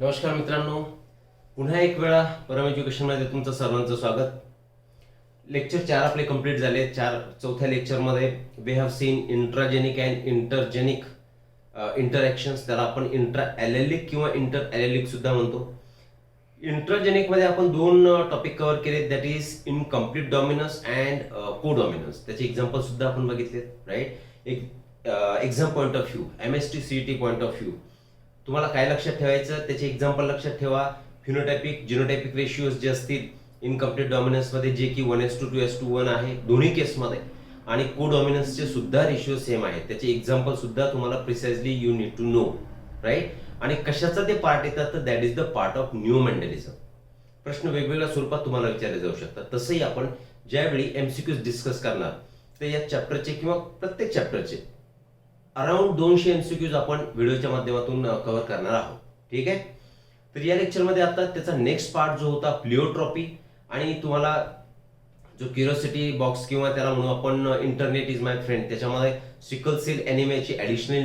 नमस्कार मित्रांनो, पुन्हा एक वेळा परम एज्युकेशनमध्ये तुमचं सर्वांचं स्वागत. लेक्चर 4 आपले कंप्लीट झाले. चौथ्या लेक्चरमध्ये we have seen intragenic and intergenic interactions. त्याला आपण इंट्रा ॲलेलिक किंवा इंटर ॲलेलिक सुद्धा म्हणतो. इंट्राजेनिक मध्ये आपण 2 टॉपिक कव्हर केले, that is incomplete dominance and को डॉमिनन्स. त्याचे एक्झाम्पल सुद्धा आपण बघितले, राईट. एक exam point of view, MST CET point of view तुम्हाला काय लक्षात ठेवायचं, त्याचे एक्झाम्पल लक्षात ठेवा. फिनोटायपिक जिनोटायपिक रेशिओज जे असतील इनकम्प्लीट डॉमिनन्समध्ये, जे की 1:2 2:1 आहे दोन्ही केसमध्ये, आणि को डॉमिनन्सचे सुद्धा रेशिओ सेम आहेत. त्याचे एक्झाम्पल सुद्धा तुम्हाला precisely you need to know, right. आणि कशाचा ते पार्ट येतात, तर that is the part of new Mendelism. प्रश्न वेगवेगळ्या स्वरूपात तुम्हाला विचारले जाऊ शकतात. तसंही आपण ज्यावेळी MCQs डिस्कस करणार, तर या चॅप्टरचे किंवा प्रत्येक चॅप्टरचे अराउंड 200 MCQs आपण व्हिडिओच्या माध्यमातून कव्हर करणार आहोत, ठीक आहे. तर या लेक्चरमध्ये आता त्याचा नेक्स्ट पार्ट जो होता प्लिओट्रॉपी, आणि तुम्हाला जो क्युरिओसिटी बॉक्स किंवा त्याला म्हणू आपण इंटरनेट इज माय फ्रेंड, त्याच्यामध्ये सिकल सेल ॲनिमियाची ॲडिशनल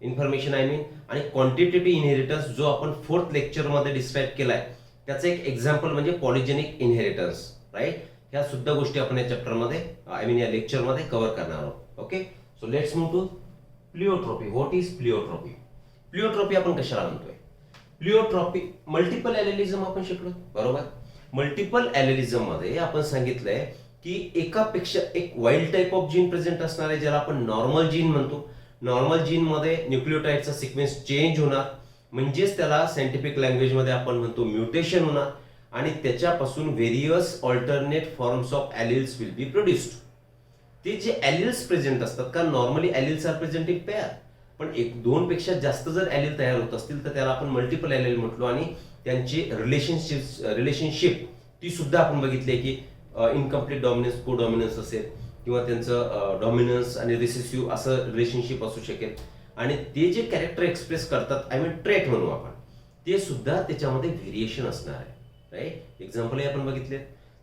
इन्फॉर्मेशन आणि क्वांटिटेटिव्ह इनहेरिटन्स जो आपण 4th लेक्चरमध्ये डिस्क्राईब केलाय, त्याचं एक एक्झाम्पल म्हणजे पॉलिजेनिक इनहेरिटन्स, राईट. ह्या सुद्धा गोष्टी आपण या चॅप्टरमध्ये या लेक्चरमध्ये कव्हर करणार आहोत. Okay, so let's move to pleiotropy. What is pleiotropy? Pleiotropy आपण कशाला म्हणतोय? प्लिओट्रॉपी मल्टिपल ॲलेलिझम आपण शिकलो, बरोबर. मल्टिपल ॲलेलिझम मध्ये आपण सांगितलंय की एकापेक्षा एक wild type of gene present असणार आहे, ज्याला आपण नॉर्मल जीन म्हणतो. नॉर्मल जीन मध्ये न्यूक्लिओटाइडचा सिक्वेन्स चेंज होणार, म्हणजेच त्याला सायंटिफिक लँग्वेज मध्ये आपण म्हणतो म्युटेशन होणार, आणि त्याच्यापासून various alternate forms of alleles will be produced. ते जे ॲलिल्स प्रेझेंट असतात, कारण normally alleles are present in pair, पण 1-2 पेक्षा जास्त जर ॲलिल तयार होत असतील तर त्याला आपण मल्टिपल ॲलिल म्हटलो. आणि त्यांची रिलेशनशिप ती सुद्धा आपण बघितली की इनकम्प्लीट डॉमिनन्स, को डॉमिनन्स असेल, किंवा त्यांचं डॉमिनन्स आणि रिसेसिव्ह असं रिलेशनशिप असू शकेल. आणि ते जे कॅरेक्टर एक्सप्रेस करतात, ट्रेट म्हणू आपण, ते सुद्धा त्याच्यामध्ये व्हेरिएशन असणार आहे, राईट. एक्झाम्पल आपण बघितले.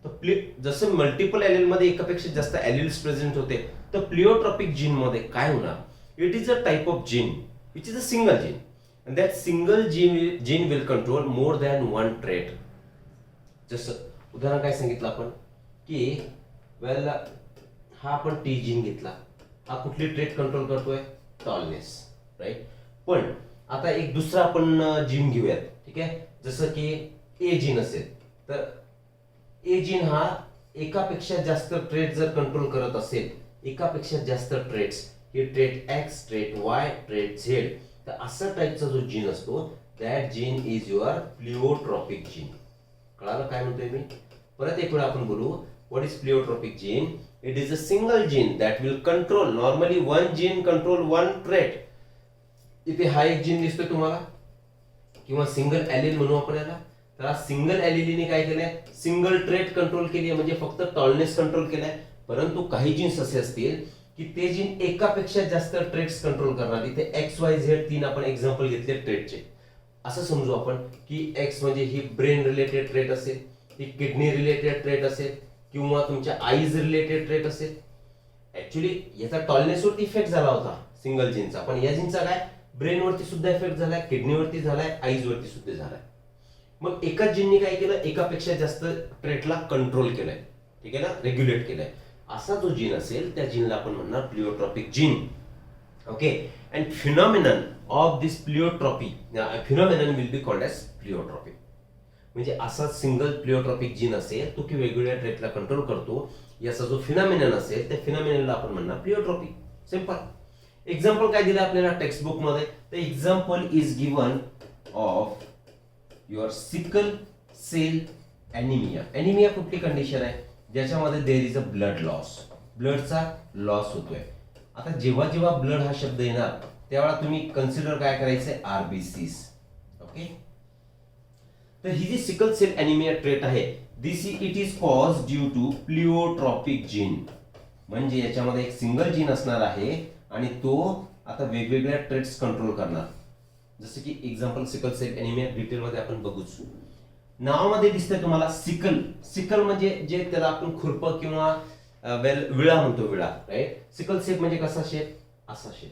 तर जसं मल्टिपल ॲलिल मध्ये एकापेक्षा जास्त ॲलिल्स प्रेझेंट होते, तर प्लिओट्रॉपिक जीन मध्ये काय होणार? It is a type of gene which is a single gene, and that single gene will control more than one trait. जसं उदाहरण काय सांगितलं आपण की वेल हा आपण टी जीन घेतला, हा कुठली ट्रेट कंट्रोल करतोय? Tallness, right. पण आता एक दुसरा आपण जीन घेऊयात, ठीक आहे. जसं की ए जीन असेल, तर ए जीन हा एकापेक्षा जास्त ट्रेट जर कंट्रोल करत असेल, एकापेक्षा जास्त ट्रेट्स, हे trait X, trait Y, trait Z, तर असा टाईपचा जो जीन असतो, that gene is your pleiotropic gene. कळालं काय म्हणतोय मी? परत एक वेळा आपण बोलू. What is pleiotropic gene? It is a single gene that will control, normally one gene control one trait. इथे हा एक जीन दिसतोय तुम्हाला, किंवा सिंगल ॲलिल म्हणू आपण याला. तर हा सिंगल ॲलिलीने काय केलंय? सिंगल ट्रेट कंट्रोल केली, म्हणजे फक्त टॉलनेस कंट्रोल केलाय. परंतु काही जीन्स असे असतील की ते जीन एकापेक्षा जास्त ट्रेट्स कंट्रोल करणार. इथे XYZ 3 आपण एक्झाम्पल घेतले ट्रेटचे. असं समजू आपण की X म्हणजे ही ब्रेन रिलेटेड ट्रेट असेल, ही किडनी रिलेटेड ट्रेट असेल, किंवा तुमच्या आईज रिलेटेड ट्रेट असेल. ऍक्च्युली याचा टॉलनेसवरती इफेक्ट झाला होता सिंगल जीनचा, पण या जीनचा काय ब्रेनवरती सुद्धा इफेक्ट झालाय, किडनीवरती झालाय, आईज वरती सुद्धा झालाय. मग एकाच जीनने काय केलं? एकापेक्षा जास्त ट्रेटला कंट्रोल केलंय, ठीक आहे ना, रेग्युलेट केलंय. असा जो जीन असेल त्या जीनला आपण म्हणणार pleiotropic gene. Okay, and phenomenon of this pleiotropy, phenomenon will be called as pleiotropy. म्हणजे असा सिंगल प्लिओट्रॉपिक जीन असेल तो की वेगवेगळ्या ट्रेटला कंट्रोल करतो, याचा जो फिनॉमिनन असेल त्या फिनॉमिननला आपण म्हणणार प्लिओट्रॉपी. सिंपल. एक्झाम्पल काय दिलं आपल्याला टेक्स्ट बुक मध्ये? तर example is given of your sickle cell anaemia. Anaemia कुठली कंडिशन आहे? ज्याच्यामध्ये there is a blood loss, ब्लडचा लॉस होतोय. आता जेव्हा जेव्हा ब्लड हा शब्द येणार, त्यावेळा तुम्ही कन्सिडर काय करायचंय? RBCs. ओके, तर ही जी सिकल सेल ॲनिमिया ट्रेट आहे, it is cause due to pleiotropic gene. म्हणजे याच्यामध्ये एक सिंगल जीन असणार आहे, आणि तो आता वेगवेगळ्या ट्रेट्स कंट्रोल करणार. जसं की एक्झाम्पल सिकल सेल ॲनिमिया डिटेलमध्ये आपण बघूच. नावामध्ये दिसतंय तुम्हाला सिकल. सिकल म्हणजे जे त्याला आपण खुरप किंवा विळा म्हणतो, विळा, राईट. सिकल शेप म्हणजे कसा शेप? असा शेप.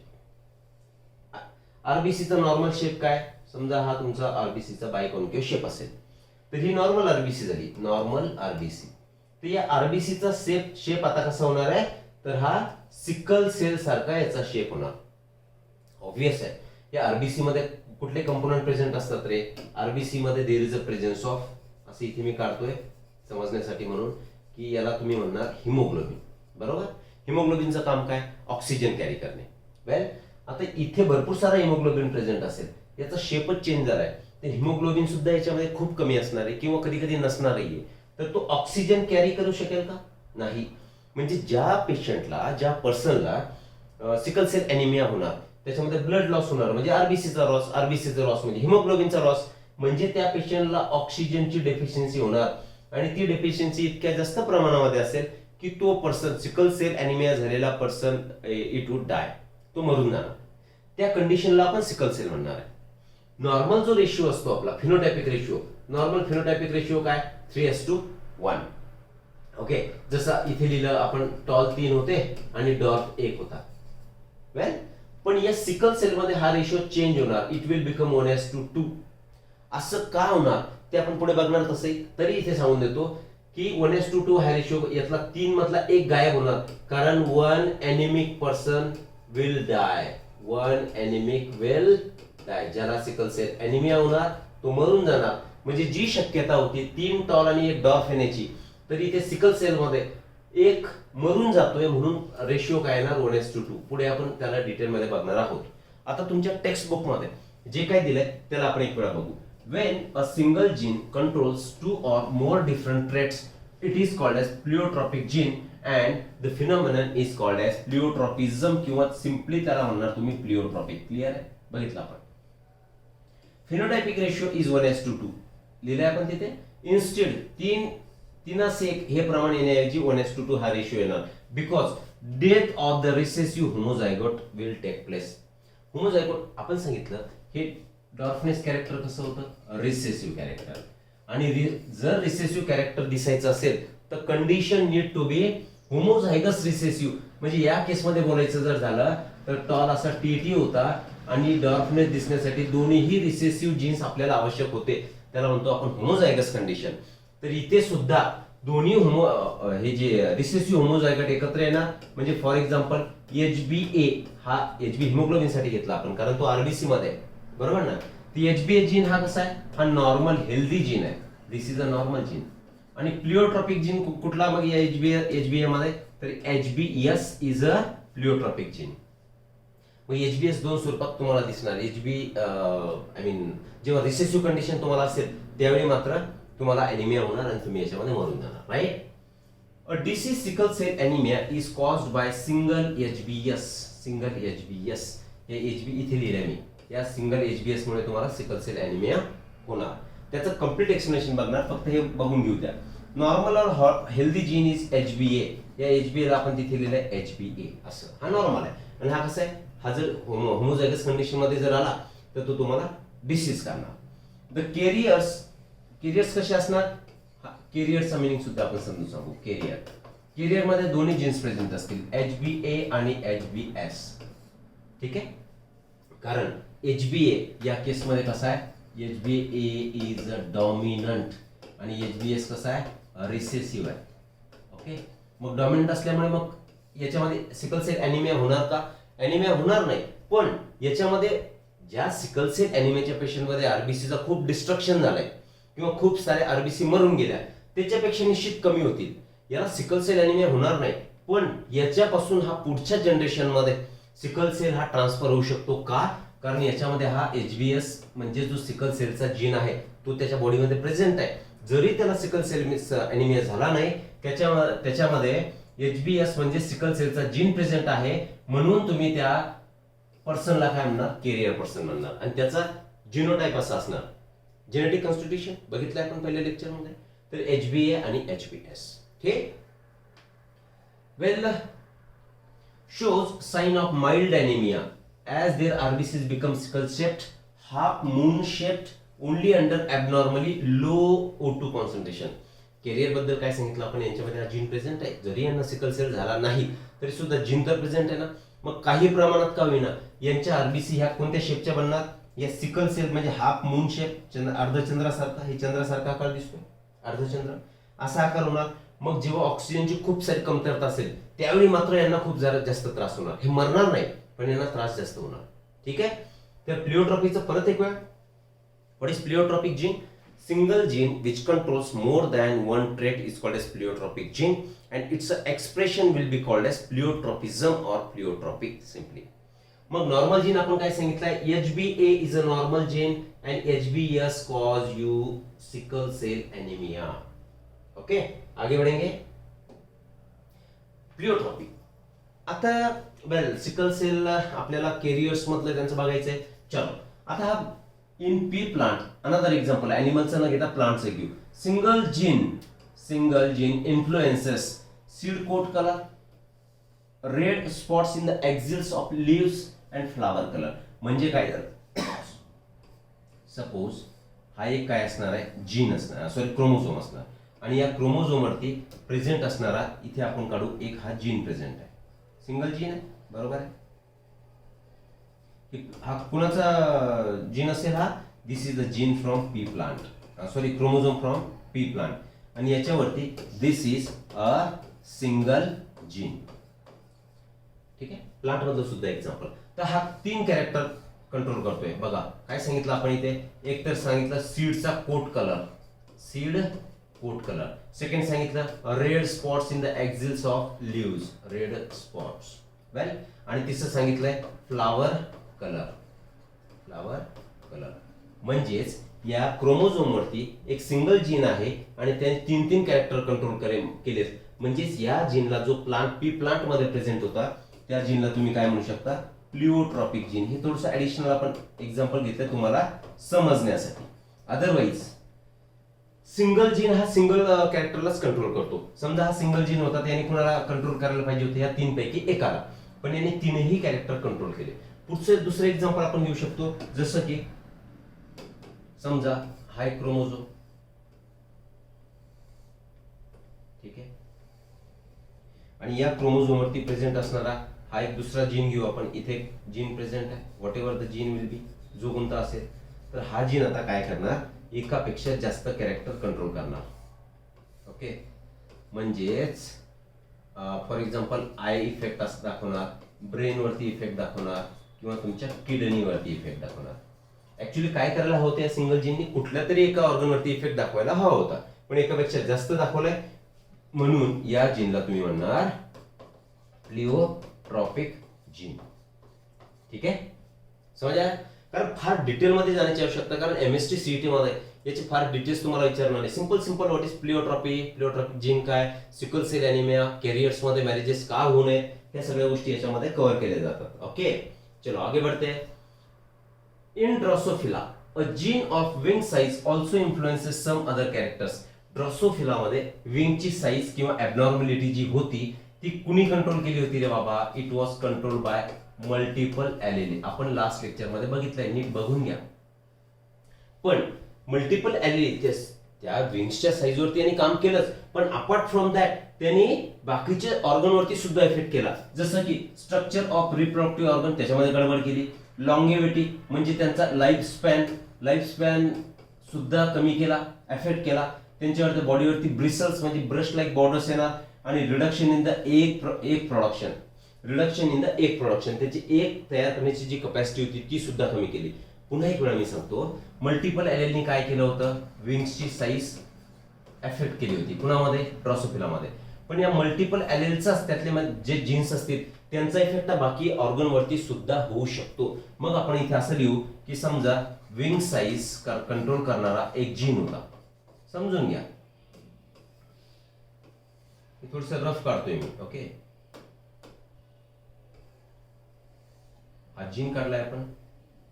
RBCचा नॉर्मल शेप काय? समजा हा तुमचा आरबीसीचा बायकॉन्केव शेप असेल, तर ही नॉर्मल आरबीसी झाली, नॉर्मल आरबीसी. तर या आरबीसीचा शेप आता कसा होणार आहे, तर हा सिकल सेल सारखा याचा शेप होणार. ऑब्वियस आहे. या आरबीसी मध्ये कुठले कंपोनंट प्रेझेंट असतात रे, आरबीसी मध्ये there is a presence of, असं इथे मी काढतोय समजण्यासाठी म्हणून, की याला तुम्ही म्हणणार हिमोग्लोबिन. बरोबर. हिमोग्लोबिनचं काम काय, ऑक्सिजन कॅरी करणे. वेल, आता इथे भरपूर सारा हिमोग्लोबिन प्रेझेंट असेल, याचा शेपच चेंज झालाय, तर हिमोग्लोबिन सुद्धा याच्यामध्ये खूप कमी असणार आहे किंवा कधी कधी नसणारही आहे. तर तो ऑक्सिजन कॅरी करू शकेल का, नाही. म्हणजे ज्या पेशंटला, ज्या पर्सनला सिकल सेल एनिमिया होणार, त्याच्यामध्ये ब्लड लॉस होणार, म्हणजे आरबीसीचा लॉस म्हणजे हिमोग्लोबिनचा लॉस, म्हणजे त्या पेशंटला ऑक्सिजनची डेफिशियन्सी होणार. आणि ती डेफिशियन्सी इतक्या जास्त प्रमाणामध्ये असेल की तो पर्सन, सिकल सेल एनिमिया झालेला पर्सन, इट वुड डाय, तो मरून जाणार. त्या कंडिशनला आपण सिकल सेल म्हणणार आहे. नॉर्मल जो रेशिओ असतो आपला phenotypic ratio, normal phenotypic ratio काय, 3:1. ओके, जसा इथे लिहिलं आपण, टॉल 3 होते आणि डॉर्फ 1 होता. वेल, पण या सिकल सेल मध्ये हा रेशिओ चेंज होणार, इट विल बिकम 1:2. असं का होणार ते आपण पुढे बघणार. तरी इथे सांगून देतो की 1:2 हा रेशिओ, यातला 3 मधला 1 गायब होणार, कारण 1 anaemic person will die. 1 anaemic will die. ज्याला सिकल सेल एनिमिया होणार तो मरून जाणार. म्हणजे जी शक्यता होती 3 टॉल आणि 1 डॉर्फ येण्याची, तर इथे सिकल सेल मध्ये 1 मरून जातोय, म्हणून रेशिओ काय येणार, 1:2. पुढे आपण त्याला डिटेल मध्ये बघणार आहोत. आता तुमच्या टेक्स्ट बुक मध्ये जे काय दिलंय त्याला आपण एक वेळा बघू. When a single gene controls 2 or more different traits, it is called as pleiotropic gene and the phenomenon is called as pleiotropism, किंवा सिंपली त्याला म्हणणार तुम्ही प्लिओट्रॉपिक. क्लियर आहे, बघितलं आपण. फिनोटायपिक रेशिओ इज 1:2 लिहिलंय आपण तिथे. इन्स्टेड 3:1 हे प्रमाण येण्याऐवजी 1:2 हा रेशिओ येणार, because death of the recessive homozygote will take place. Homozygote आपण सांगितलं हे डॉर्फनेस कॅरेक्टर कसं होतं, रिसेसिव्ह कॅरेक्टर. आणि जर रिसेसिव्ह कॅरेक्टर दिसायचं असेल तर condition need to be homozygous recessive. म्हणजे या केसमध्ये बोलायचं जर झालं तर टॉल असा टीटी होता आणि डॉर्फनेस दिसण्यासाठी दोन्हीही रिसेसिव्ह जीन्स आपल्याला आवश्यक होते, त्याला म्हणतो आपण होमोझायगस कंडिशन. तर इथे सुद्धा दोन्ही हे जे रिसेसिव्ह होमोझायगट एकत्र येणार. म्हणजे फॉर एक्झाम्पल HbA, हा HB हिमोग्लोबिन साठी घेतला आपण कारण तो आरबीसी मध्ये आहे, बरोबर ना. ती HbA जीन हा कसा आहे, हा नॉर्मल हेल्दी जीन आहे. This is a normal gene. आणि प्लिओट्रॉपिक जीन कुठला मग या HbA मध्ये, तर HbS इज अ प्लिओट्रॉपिक जीन. मग HbS 2 स्वरूपात तुम्हाला दिसणार. आय मीन जेव्हा रिसेसिव्ह कंडिशन तुम्हाला असेल त्यावेळी मात्र तुम्हाला एनिमिया होणार आणि तुम्ही याच्यामध्ये मरून जाणार, right. A disease sickle cell anaemia is caused by single HbS. या HB इथे लिहिलंय मी. या सिंगल HbS मुळे तुम्हाला सिकल सेल एनिमिया होणार. त्याचं कम्प्लीट एक्सप्लेनेशन बघणार, फक्त हे बघून घेऊ द्या. नॉर्मल और हेल्दी जीन इज HbA. या HbA ला आपण तिथे लिहिलंय HbA असं. हा नॉर्मल आहे. आणि हा कसा आहे, हा जर होमोझायगस कंडिशन मध्ये जर आला तर तो तुम्हाला डिसीज करणार. द कॅरियर्स कसे असणार, कॅरियरचा मिनिंग सुद्धा आपण समजून सांगू. कॅरियर मध्ये दोन्ही जीन्स प्रेझेंट असतील, HbA आणि HbS. ठीक आहे. कारण HbA या केस मध्ये कसा आहे, HbA इज अ डॉमिनंट आणि HbS कसा आहे, रिसेसिव्ह आहे. ओके. मग डॉमिनंट असल्यामुळे मग याच्यामध्ये सिकल सेल एनिमिया होणार का, एनिमिया होणार नाही. पण याच्यामध्ये ज्या सिकल सेल एनिमियाच्या पेशंट मध्ये आरबीसीचा खूप डिस्ट्रक्शन झालंय किंवा खूप सारे आरबीसी मरून गेल्या, त्याच्यापेक्षा निश्चित कमी होतील. याला सिकल सेल एनिमिया होणार नाही, पण याच्यापासून हा पुढच्या जनरेशन मध्ये सिकल सेल हा ट्रान्सफर होऊ शकतो. का, कारण याच्यामध्ये हा HbS म्हणजे जो सिकल सेलचा जीन आहे तो त्याच्या बॉडीमध्ये प्रेझेंट आहे. जरी त्याला सिकल सेल एनिमिया झाला नाही, त्याच्यामध्ये HbS म्हणजे सिकल सेलचा जीन प्रेझेंट आहे, म्हणून तुम्ही त्या पर्सनला काय म्हणणार, कॅरियर पर्सन म्हणणार. आणि त्याचा जिनोटाइप असा असणार. जेनेटिक कॉन्स्टिट्यूशन बघितलं आपण पहिल्या लेक्चर मध्ये. तर HbA आणि HbS. ठीक. वेल, shows sign of mild anemia as their RBCs become sickle shaped, half moon shaped, only under abnormally low O2 concentration. Carrier बद्दल काय सांगितलं आपण, यांच्यामध्ये हा जीन प्रेझेंट आहे. जरी यांना सिकल सेल झाला नाही तरी सुद्धा जीन तर प्रेझेंट आहे ना. मग काही प्रमाणात का होईना यांच्या आरबीसी ह्या कोणत्या शेपच्या बनणार, या सिकल सेल म्हणजे हाफ मून शेप, अर्धचंद्रासारखा, हे चंद्रासारखा आकार दिसतोय, अर्धचंद्र असा आकार होणार. मग जेव्हा ऑक्सिजनची खूप सारी कमतरता असेल त्यावेळी मात्र यांना खूप जास्त त्रास होणार. हे मरणार नाही पण यांना त्रास जास्त होणार. ठीक आहे. तर प्लिओट्रॉपीचं परत एक वेळ, what is pleiotropic gene? Single gene which controls more than one trait is called as pleiotropic gene, and its expression will be called as pleiotropism or pleiotropic simply. मग नॉर्मल जीन आपण काय सांगितलंय? HbA is a normal gene and HbS cause you sickle cell anemia. Okay, आगे बढ़ेंगे. प्लिओट्रॉपिक, आता वेल sickle sale आपल्याला carriers मधलं त्यांचं बघायचंय. चलो आता in pea plant, another example, animals न घेता plants घेऊ. single gene influences seed coat color, red spots in the axils of leaves and flower color. म्हणजे काय झालं? सपोज हा एक काय असणार आहे? जीन असणार, सॉरी क्रोमोझोम असणार, आणि या क्रोमोझोम वरती प्रेझेंट असणारा इथे आपण काढू एक हा जीन प्रेझेंट आहे, सिंगल जीन आहे, बरोबर आहे. हा कुणाचा जीन असेल? हा this is the gene from pea plant, sorry chromosome from pea plant, आणि याच्यावरती this is a single gene. ठीक आहे, प्लांट मधलं सुद्धा एक्झाम्पल. तर हा 3 कॅरेक्टर कंट्रोल करतोय. बघा काय सांगितलं आपण इथे, एक तर सांगितलं सीडचा coat colour, seed coat colour. Second सांगितलं red spots in the axils of leaves, red spots, well. आणि तिसरं सांगितलंय फ्लावर कलर, फ्लावर कलर. म्हणजेच या क्रोमोझोम वरती एक सिंगल जीन आहे आणि त्याने 3 कॅरेक्टर कंट्रोल केलेत. म्हणजेच या जीनला जो प्लांट पी प्लांट मध्ये प्रेझेंट होता त्या जीनला तुम्ही काय म्हणू शकता? प्लिओट्रॉपिक जीन. हे थोडंसं ऍडिशनल आपण एक्झाम्पल घेतलं तुम्हाला समजण्यासाठी. अदरवाईज सिंगल जीन हा सिंगल कॅरेक्टरलाच कंट्रोल करतो. समजा हा सिंगल जीन होता, त्याने कुणाला कंट्रोल करायला पाहिजे होते? या 3 पैकी एकाला, पण याने 3ही कॅरेक्टर कंट्रोल केले. पुढचं दुसरं एक्झाम्पल आपण घेऊ शकतो, जसं की समजा हा एक क्रोमोझोम, ठीक आहे, आणि या क्रोमोझोम वरती प्रेझेंट असणारा हा एक दुसरा जीन घेऊ आपण. इथे जीन प्रेझेंट आहे, what ever the gene will be, जो कोणता असेल. तर हा जीन आता काय करणार? एकापेक्षा जास्त कॅरेक्टर कंट्रोल करणार. ओके, म्हणजेच फॉर एक्झाम्पल आय इफेक्ट असं दाखवणार, ब्रेन वरती इफेक्ट दाखवणार, किंवा तुमच्या किडनीवरती इफेक्ट दाखवणार. ऍक्च्युली काय करायला हवं या सिंगल जीननी? कुठल्या तरी एका ऑर्गनवरती इफेक्ट दाखवायला हवा होता, पण एकापेक्षा जास्त दाखवलाय, म्हणून या जीनला तुम्ही म्हणणार प्लिओट्रॉपिक जीन. ठीक आहे, समजा. कारण फार डिटेल मध्ये जाण्याची आवश्यकता, कारण एमएसटी सीईटी मध्ये याचे फार डिटेल्स तुम्हाला विचारणार नाही. Simple what is pleiotropic gene काय, सिकल सेल एनिमिया, कॅरियर्स मध्ये मॅरेजेस का होऊ नये, या सगळ्या गोष्टी याच्यामध्ये कव्हर केल्या जातात. ओके, चलो आगे बढ़ते हैं. In Drosophila, a gene of wing size also influences some other characters. Drosophila मध्ये विंग ची साईज किंवा ॲबनॉर्मॅलिटी जी होती ती कुणी कंट्रोल केली होती रे बाबा? It was control by multiple allele. आपण लास्ट लेक्चर मध्ये बघितलंय, नीट बघून घ्या. पण मल्टिपल ॲलेली त्या विंग्सच्या साईज वरती यांनी काम केलंच, पण अपार्ट फ्रॉम दॅट त्यांनी बाकीच्या ऑर्गन वरती सुद्धा इफेक्ट केला. जसं की स्ट्रक्चर ऑफ रिप्रोडक्टिव्ह ऑर्गन त्याच्यामध्ये गडबड केली, लॉंगेविटी म्हणजे त्यांचा लाईफ स्पॅन सुद्धा कमी केला, अफेक्ट केला. त्यांच्यावरती बॉडीवरती ब्रिसल्स म्हणजे ब्रश लाईक बॉर्डर्स येणार, आणि reduction in the egg production त्याची एग तयार करण्याची जी कॅपॅसिटी होती ती सुद्धा कमी केली. पुन्हा एक वेळा मी सांगतो, मल्टिपल ॲलेलनी काय केलं होतं? विंग्सची साईज अफेक्ट केली होती. कुणामध्ये? ड्रॉसोफिलामध्ये. पण या मल्टिपल ॲलेलचाच त्यातले जे जीन्स असतील त्यांचा इफेक्ट बाकी ऑर्गन वरती सुद्धा होऊ शकतो. मग आपण इथे असं लिहू की समजा विंग साईज कंट्रोल करणारा एक जीन होता, समजून घ्या. थोडस रफ काढतोय मी. ओके, हा जीन काढलाय आपण.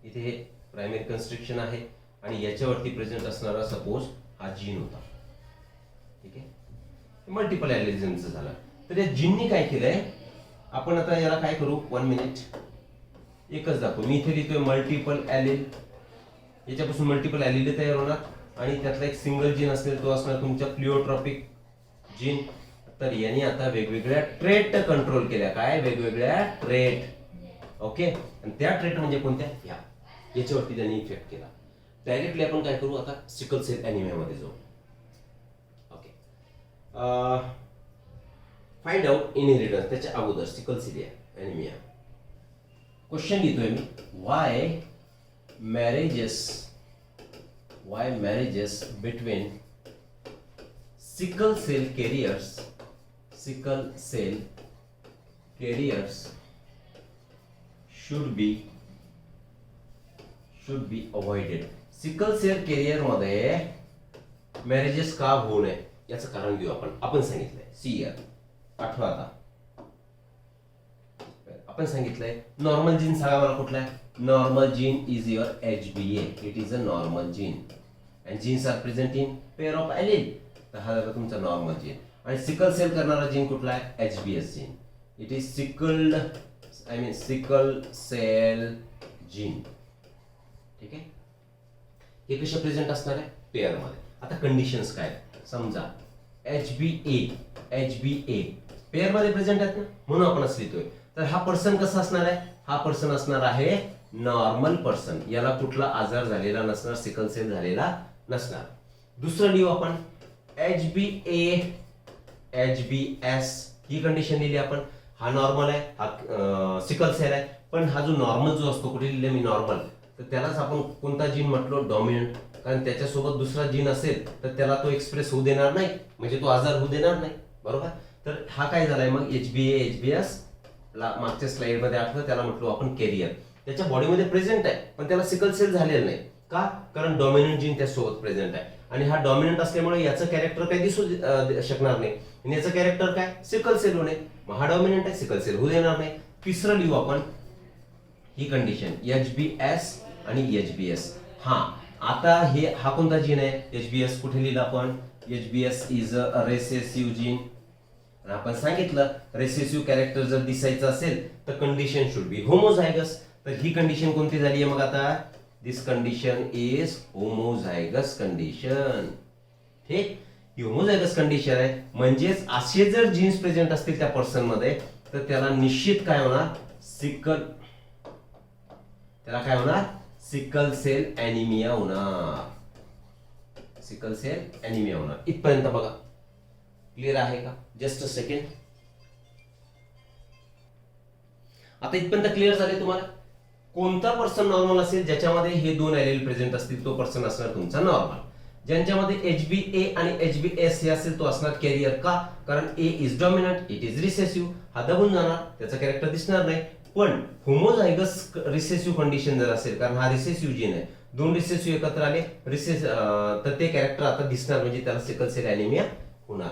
इथे हे प्रायमरी कन्स्ट्रिक्शन आहे आणि याच्यावरती प्रेझेंट असणारा सपोज हा जीन होता. ठीक आहे, मल्टिपल ॲलेलिझमचं झालं. तर या जीननी काय केलंय? आपण आता याला काय करू? 1 मिनिट, एकच दाखवू. मी इथे लिहितोय मल्टिपल ॲलेल. याच्यापासून मल्टिपल ॲलेल तयार होणार आणि त्यातला एक सिंगल जीन असेल, तो असणार तुमचा प्लिओट्रॉपिक जीन. तर यांनी आता वेगवेगळ्या ट्रेट कंट्रोल केल्या. काय? वेगवेगळ्या ट्रेट. ओके, आणि त्या ट्रेट म्हणजे कोणत्या, ह्या याच्यावरती त्यांनी इफेक्ट केला. डायरेक्टली आपण काय करू आता, सिकल सेल ॲनिमियामध्ये जाऊ. Okay, find out inheritance. त्याच्या अगोदर सिकल सेल ॲनिमिया क्वेश्चन लिहितोय मी. Why marriages between sickle cell carriers should be avoided. Sickle cell carrier मध्ये मॅरेजेस का होऊ नये याचं कारण घेऊ आपण सांगितलंय. सी आठवा आता आपण सांगितलंय नॉर्मल जीन. सांगा मला कुठला आहे normal gene. Is your HBA. It is a normal gene and genes are present in pair of allele. तर हा झाला तुमचा नॉर्मल जीन. आणि सिकल सेल करणारा जीन कुठला आहे, HBS gene. It is sickle cell gene. ठीक आहे, हे कसे प्रेझेंट असणार आहे, पेअर मध्ये. आता कंडिशन्स काय, समजा HBA पेअर मध्ये प्रेझेंट आहेत ना, म्हणून आपण असं लिहितोय. तर हा पर्सन कसा असणार आहे, हा पर्सन असणार आहे नॉर्मल पर्सन. याला कुठला आजार झालेला नसणार, सिकल सेल झालेला नसणार. दुसरं लिहू आपण HBS. ही कंडिशन लिहिली आपण. हा नॉर्मल आहे, हा सिकल सेल आहे. पण हा जो नॉर्मल जो असतो, कुठे लिहिले मी नॉर्मल, तर त्यालाच आपण कोणता जीन म्हटलो, डॉमिनंट. कारण त्याच्यासोबत दुसरा जीन असेल तर त्याला तो एक्सप्रेस होऊ देणार नाही, म्हणजे तो आजार होऊ देणार नाही. बरोबर. तर हा काय झालाय मग HBS मागच्या स्लाइड मध्ये आठवतं, त्याला म्हटलो आपण कॅरियर. त्याच्या बॉडीमध्ये प्रेझेंट आहे पण त्याला सिकल सेल झालेलं नाही. का, कारण डॉमिनंट जीन त्यासोबत प्रेझेंट आहे. आणि हा डॉमिनंट असल्यामुळे याचं कॅरेक्टर काही दिसू शकणार नाही. आणि याचं कॅरेक्टर काय, सिकल सेल होणे. मग हा डॉमिनंट आहे, सिकल सेल होऊ देणार नाही. तिसरं लिहू आपण ही कंडिशन HBS आणि HBS. हा आता हा कोणता जीन आहे, HBS. कुठे लिहिलं आपण, HBS is a recessive gene. आपण सांगितलं रेसेसिव्ह कॅरेक्टर जर दिसायचं असेल तर कंडिशन शुड बी होमोझायगस. तर ही कंडिशन कोणती झाली आहे मग आता, दिस कंडिशन इज होमोझायगस कंडिशन. ठीक, ही होमोझायगस कंडिशन आहे. म्हणजेच असे जर जीन्स प्रेझेंट असतील त्या पर्सन मध्ये तर त्याला निश्चित काय होणार, सिकल सेल ॲनिमिया होणार. इथपर्यंत बघा क्लिअर आहे का, जस्ट अ सेकंड. आता इथपर्यंत क्लिअर झाले तुम्हाला. कोणता पर्सन नॉर्मल असेल ज्याच्यामध्ये हे दोन एलील प्रेझेंट असतील तो पर्सन असणार तुमचा नॉर्मल. ज्यांच्यामध्ये HBA आणि HBS हे असेल तो असणार कॅरियर. का, कारण A is dominant, it is recessive. हा दबून जाणार, त्याचा कॅरेक्टर दिसणार नाही. पण होमोझायगस रिसेसिव्ह कंडिशन जर असेल, कारण हा रिसेसिव्ह जीन आहे, दोन रिसेसिव्ह एकत्र आले तर ते कॅरेक्टर आता दिसणार, म्हणजे त्याला सिकल सेल ॲनिमिया होणार.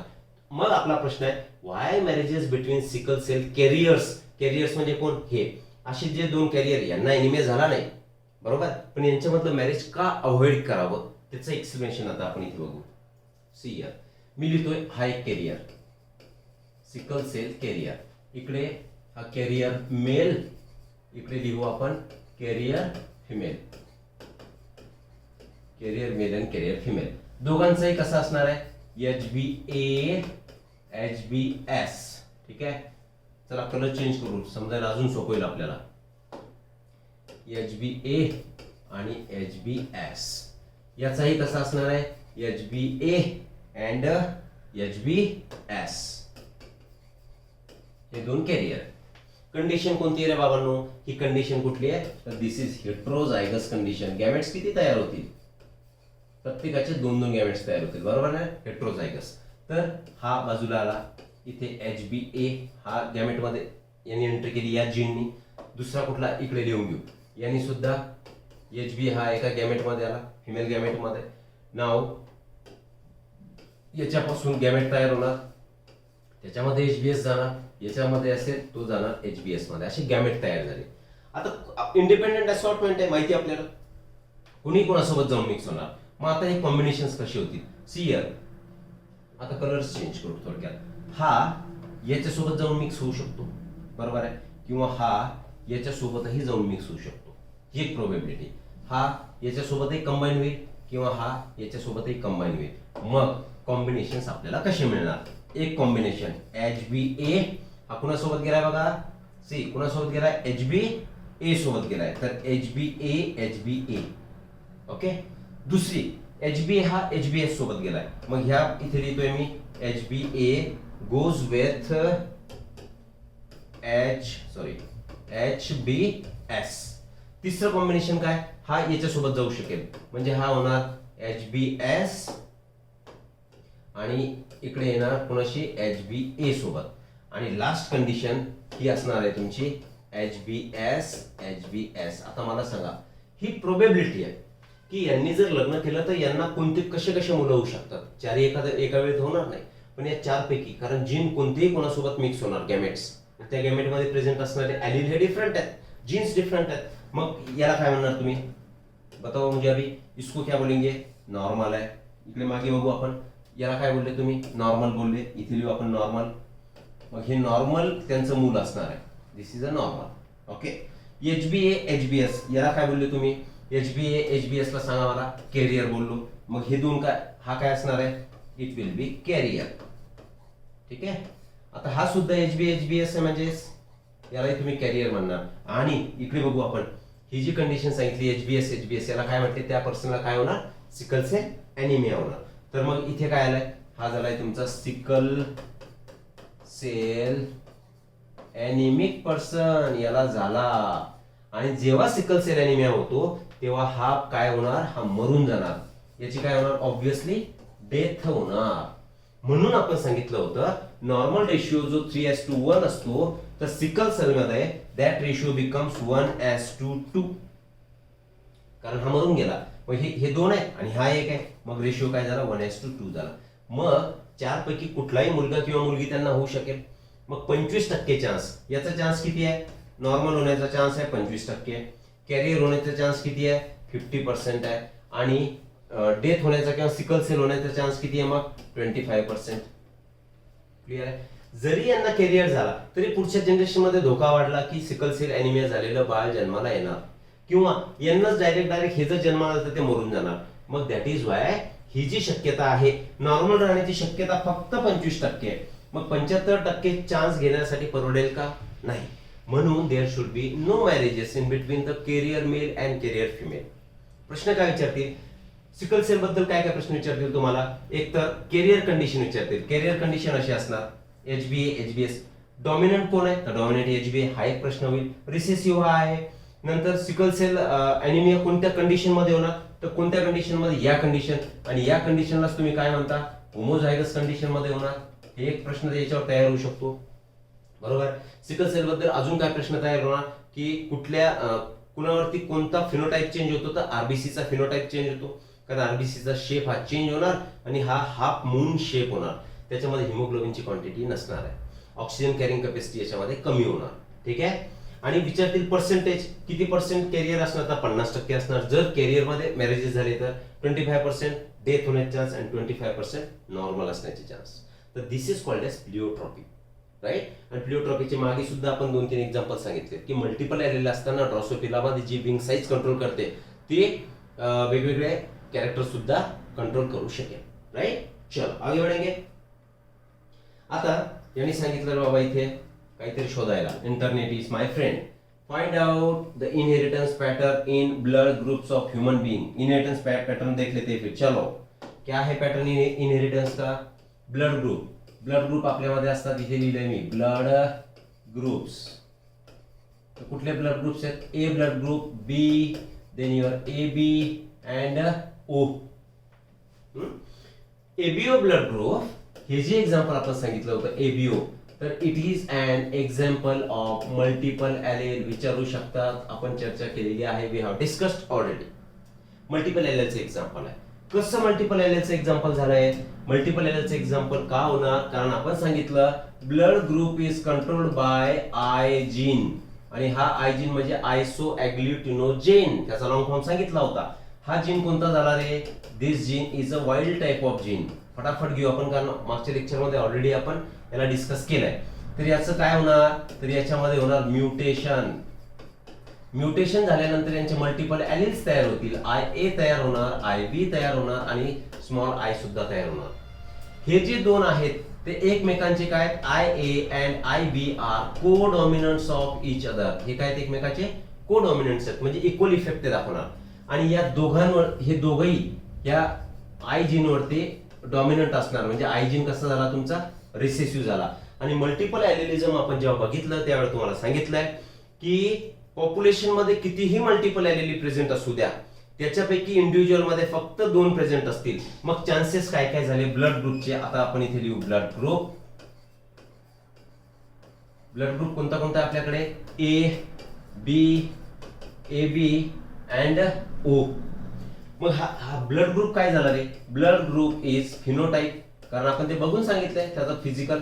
मग आपला प्रश्न आहे, why marriages between sickle cell carriers म्हणजे कोण, हे असे जे दोन कॅरियर यांना ॲनिमिया झाला नाही, बरोबर, पण यांच्यामधलं मॅरेज का अवॉइड करावं त्याचं एक्सप्लेनेशन आता आपण इथे बघू. सी यार, मी लिहितोय हा एक कॅरियर, सिकल सेल कॅरियर. इकडे हा कॅरियर मेल, इकडे लिहू आपण कॅरियर फिमेल. कॅरियर मेल आणि कॅरियर फिमेल दोघांचाही कसा असणार आहे, HBA HBS. ठीक आहे, चला कलर चेंज करू, समजायला अजून सोपं होईल आपल्याला. HBA आणि HBS याचाही कसा असणार आहे, HBA अँड HBS. हे दोन कॅरियर. कंडिशन कोणती आहे रे बाबांनो, ही कंडिशन कुठली आहे, तर this is heterozygous condition. Gametes किती तयार होतील, प्रत्येकाचे दोन दोन गॅमेट्स तयार होतील, बरोबर ना, हेट्रोझायगस. तर हा बाजूला आला, इथे HBA हा गॅमेट मध्ये यांनी एंट्री केली या जीननी. दुसरा कुठला इकडे लिहून घेऊ, यांनी सुद्धा HB हा एका गॅमेट मध्ये आला, फिमेल गॅमेट मध्ये. नाव याच्यापासून गॅमेट तयार होणार, त्याच्यामध्ये HBS जाणार, याच्यामध्ये असेल तो जाणार HBS मध्ये, असे गॅमेट तयार झाले. आता इंडिपेंडेंट असॉर्टमेंट आहे माहिती आपल्याला, कुणी कोणासोबत जाऊन मिक्स होणार. मग आता हे कॉम्बिनेशन्स कशी होतील, सी हिअर. आता कलर्स चेंज करू थोडक्यात. हा याच्यासोबत जाऊन मिक्स होऊ शकतो, बरोबर आहे, किंवा हा याच्यासोबतही जाऊन मिक्स होऊ शकतो, ही एक प्रोबॅबिलिटी. हा याच्यासोबतही कंबाईन होईल किंवा हा याच्यासोबतही कंबाईन होईल. मग कॉम्बिनेशन्स आपल्याला कसे मिळणार, एक कॉम्बिनेशन HBA हा कुणासोबत गेलाय बघा, सी कुणासोबत गेलाय, HB ए सोबत गेलाय, तर HbA. ओके. दुसरी HbA हा HbS सोबत गेलाय, मग ह्या इथे लिहितोय मी HbA गोज विथ HbS. तिसरं कॉम्बिनेशन काय, हा याच्या सोबत जाऊ शकेल, म्हणजे हा होणार HbS आणि इकडे येणार कोणाशी HbA सोबत. आणि लास्ट कंडिशन ही असणार आहे तुमची HbS. आता मला सांगा, ही प्रोबेबिलिटी आहे की यांनी जर लग्न केलं तर यांना कोणते कसे कसे मुलं होऊ शकतात. चारही एका वेळेत होणार नाही, पण या चार पैकी, कारण जीन कोणतेही कोणासोबत मिक्स होणार, गॅमेट्स, त्या गॅमेट मध्ये प्रेझेंट असणारे ॲलील हे डिफरंट आहेत, जीन्स डिफरंट आहेत. मग याला काय म्हणणार तुम्ही, बताओ मुझे अभी, इसको क्या बोलेंगे, नॉर्मल आहे. इकडे मागे बघू आपण, याला काय बोलले तुम्ही, नॉर्मल बोलले, इथे लिहू आपण नॉर्मल. मग हे नॉर्मल त्यांचं मूल असणार आहे, this is a normal. Okay. HbA HbS याला काय बोलले तुम्ही, HbA HbS ला सांगा मला, कॅरियर बोललो. मग हे दोन काय, हा काय असणार आहे, इट विल बी कॅरियर. ठीक आहे. आता हा सुद्धा HbA HbS आहे, म्हणजे यालाही तुम्ही कॅरियर म्हणणार. आणि इकडे बघू आपण, ही जी कंडिशन सांगितली HbS HbS, याला काय म्हणते, त्या पर्सनला काय होणार, सिकल सेल ॲनिमिया होणार. तर मग इथे काय आलाय, हा झालाय तुमचा सिकल सेल ॲनिमिक पर्सन, याला झाला. आणि जेव्हा सिकल सेल ॲनिमिया होतो तेव्हा हा काय होणार, हा मरून जाणार. याची काय होणार, ऑब्विसली डेथ होणार. म्हणून आपण सांगितलं होतं नॉर्मल रेशिओ जो 3:1 असतो, तर सिकल सेल मध्ये दॅट रेशिओ बिकम्स 1:2, कारण हा मरून गेला. मग हे दोन आहे आणि हा एक आहे, मग रेशिओ काय झाला, 1:2 झाला. मग चार पैकी कुठलाही मुलगा किंवा मुलगी त्यांना होऊ शकेल. मग 25% चान्स, याचा चान्स किती आहे, नॉर्मल होण्याचा चान्स आहे 25%, कॅरियर होण्याचा चान्स किती आहे, 50% आहे. आणि डेथ होण्याचा किंवा सिकल सेल होण्याचा चान्स किती आहे, मग 25%. क्लिअर आहे. जरी यांना कॅरियर झाला तरी पुढच्या जनरेशन मध्ये धोका वाढला की सिकल सेल ॲनिमिया झालेलं बाळ जन्माला येणार, किंवा यांनाच डायरेक्ट हे जर जन्माला आलं तर ते मरून जाणार. मग दॅट इज वाय ही जी शक्यता आहे, नॉर्मल राहण्याची शक्यता फक्त 25% आहे. मग 75% चान्स घेण्यासाठी परवडेल का, नाही. म्हणून there should be no marriages in between the carrier male and carrier female. प्रश्न काय विचारतील, सिकल सेल बद्दल काय काय प्रश्न विचारतील तुम्हाला. एक तर कॅरियर कंडिशन विचारतील. कॅरियर कंडिशन अशी असणार, HbA HbS. डॉमिनंट कोण आहे, तर डॉमिनंट HbA, हा एक प्रश्न होईल. रिसेसिव्ह हा आहे. नंतर सिकल सेल ॲनिमिया कोणत्या कंडिशन मध्ये होणार, तर कोणत्या कंडिशन मध्ये, या कंडिशन. आणि या कंडिशनलाच तुम्ही काय म्हणता, होमोझायगस कंडिशन मध्ये होणार. हे एक प्रश्न याच्यावर तयार होऊ शकतो. बरोबर. सिकल सेल बद्दल अजून काय प्रश्न तयार होणार, की कुणावरती कोणता फिनोटाइप चेंज होतो, तर आरबीसीचा फिनोटाइप चेंज होतो, कारण आरबीसीचा शेप हा चेंज होणार आणि हा हाफ मून शेप होणार. त्याच्यामध्ये हिमोग्लोबिनची क्वांटिटी नसणार आहे, ऑक्सिजन कॅरिंग कॅपॅसिटी याच्यामध्ये कमी होणार. ठीक आहे. आणि विचारतील पर्सेंटेज, किती पर्सेंट कॅरियर असणार, तर 50% असणार. जर कॅरियर मध्ये मॅरेजेस झाले तर 25% डेथ होण्याचे चान्स आणि 25% नॉर्मल असण्याचे चान्स. तर this is called as प्लिओट्रॉपी, right. आणि प्लिओट्रॉपीचे मागे सुद्धा आपण 2-3 एक्झाम्पल सांगितले, की मल्टिपल ॲलेल असताना ड्रॉसोफिलामध्ये जी विंग साईज कंट्रोल करते ते वेगवेगळे कॅरेक्टर सुद्धा कंट्रोल करू शकेल, राईट. चलो आगे बढ़ेंगे. आता यांनी सांगितलं बाबा इथे काहीतरी शोधायला. Internet is my friend. Find out the inheritance pattern in blood groups of human being. Inheritance pattern देख लेते हैं फिर. चलो क्या है पैटर्न इनहेरिटेंस का, ब्लड ग्रुप. ब्लड ग्रुप आपल्यामध्ये असतात, इथे लिहिलंय मी ब्लड ग्रुप्स. तर कुठले ब्लड ग्रुप्स आहेत, A blood group, B, then your AB and O. ABO blood group, हे जे एक्झाम्पल आपण सांगितलं होतं ABO, तर it is an example of multiple allele. विचारू शकतात, आपण चर्चा केलेली आहे, we have discussed already. Multiple ॲलेलचं एक्झाम्पल आहे. कसं मल्टिपल ॲलेलचं एक्झाम्पल झालंय, मल्टिपल ॲलेलचं एक्झाम्पल का होणार, कारण आपण सांगितलं blood group is controlled by I gene. आणि हा आय जीन म्हणजे आयसोॲग्लुटिनोजेन, त्याचा लॉंग फॉर्म सांगितला होता. हा जीन कोणता झाला रे, this gene is a wild type of gene. फटाफट घेऊ आपण, कारण मागच्या लेक्चर मध्ये ऑलरेडी आपण याला डिस्कस केलंय. तर याचं काय होणार, तर याच्यामध्ये होणार म्युटेशन. म्युटेशन झाल्यानंतर यांचे मल्टिपल ॲलिल्स तयार होतील. IA तयार होणार, IB तयार होणार आणि स्मॉल I सुद्धा तयार होणार. हे जे दोन आहेत ते एकमेकांचे काय आहेत, IA अँड IB आर को डॉमिनंट्स ऑफ इच अदर. हे काय एकमेकाचे को डॉमिनंट्स आहेत म्हणजे इक्वल इफेक्ट ते दाखवणार. आणि या दोघांवर हे दोघंही या आय जीनवरती डॉमिनंट असणार म्हणजे आय जीन कसा झाला तुमचा रिसेसिव्ह झाला. आणि मल्टिपल ॲलिलिझम आपण जेव्हा बघितलं त्यावेळेला तुम्हाला सांगितलंय की पॉप्युलेशन मध्ये कितीही मल्टिपल ॲलिली प्रेझेंट असू द्या त्याच्यापैकी इंडिव्हिज्युअल मध्ये फक्त 2 प्रेझेंट असतील मग चान्सेस काय काय झाले ब्लड ग्रुपचे. आता आपण इथे लिहू ब्लड ग्रुप. ब्लड ग्रुप कोणता कोणता आपल्याकडे A B A B and ओ. मग हा ब्लड ग्रुप काय झाला रे. ब्लड ग्रुप इज फिनोटाइप कारण आपण ते बघून सांगितलंय त्याचा फिजिकल.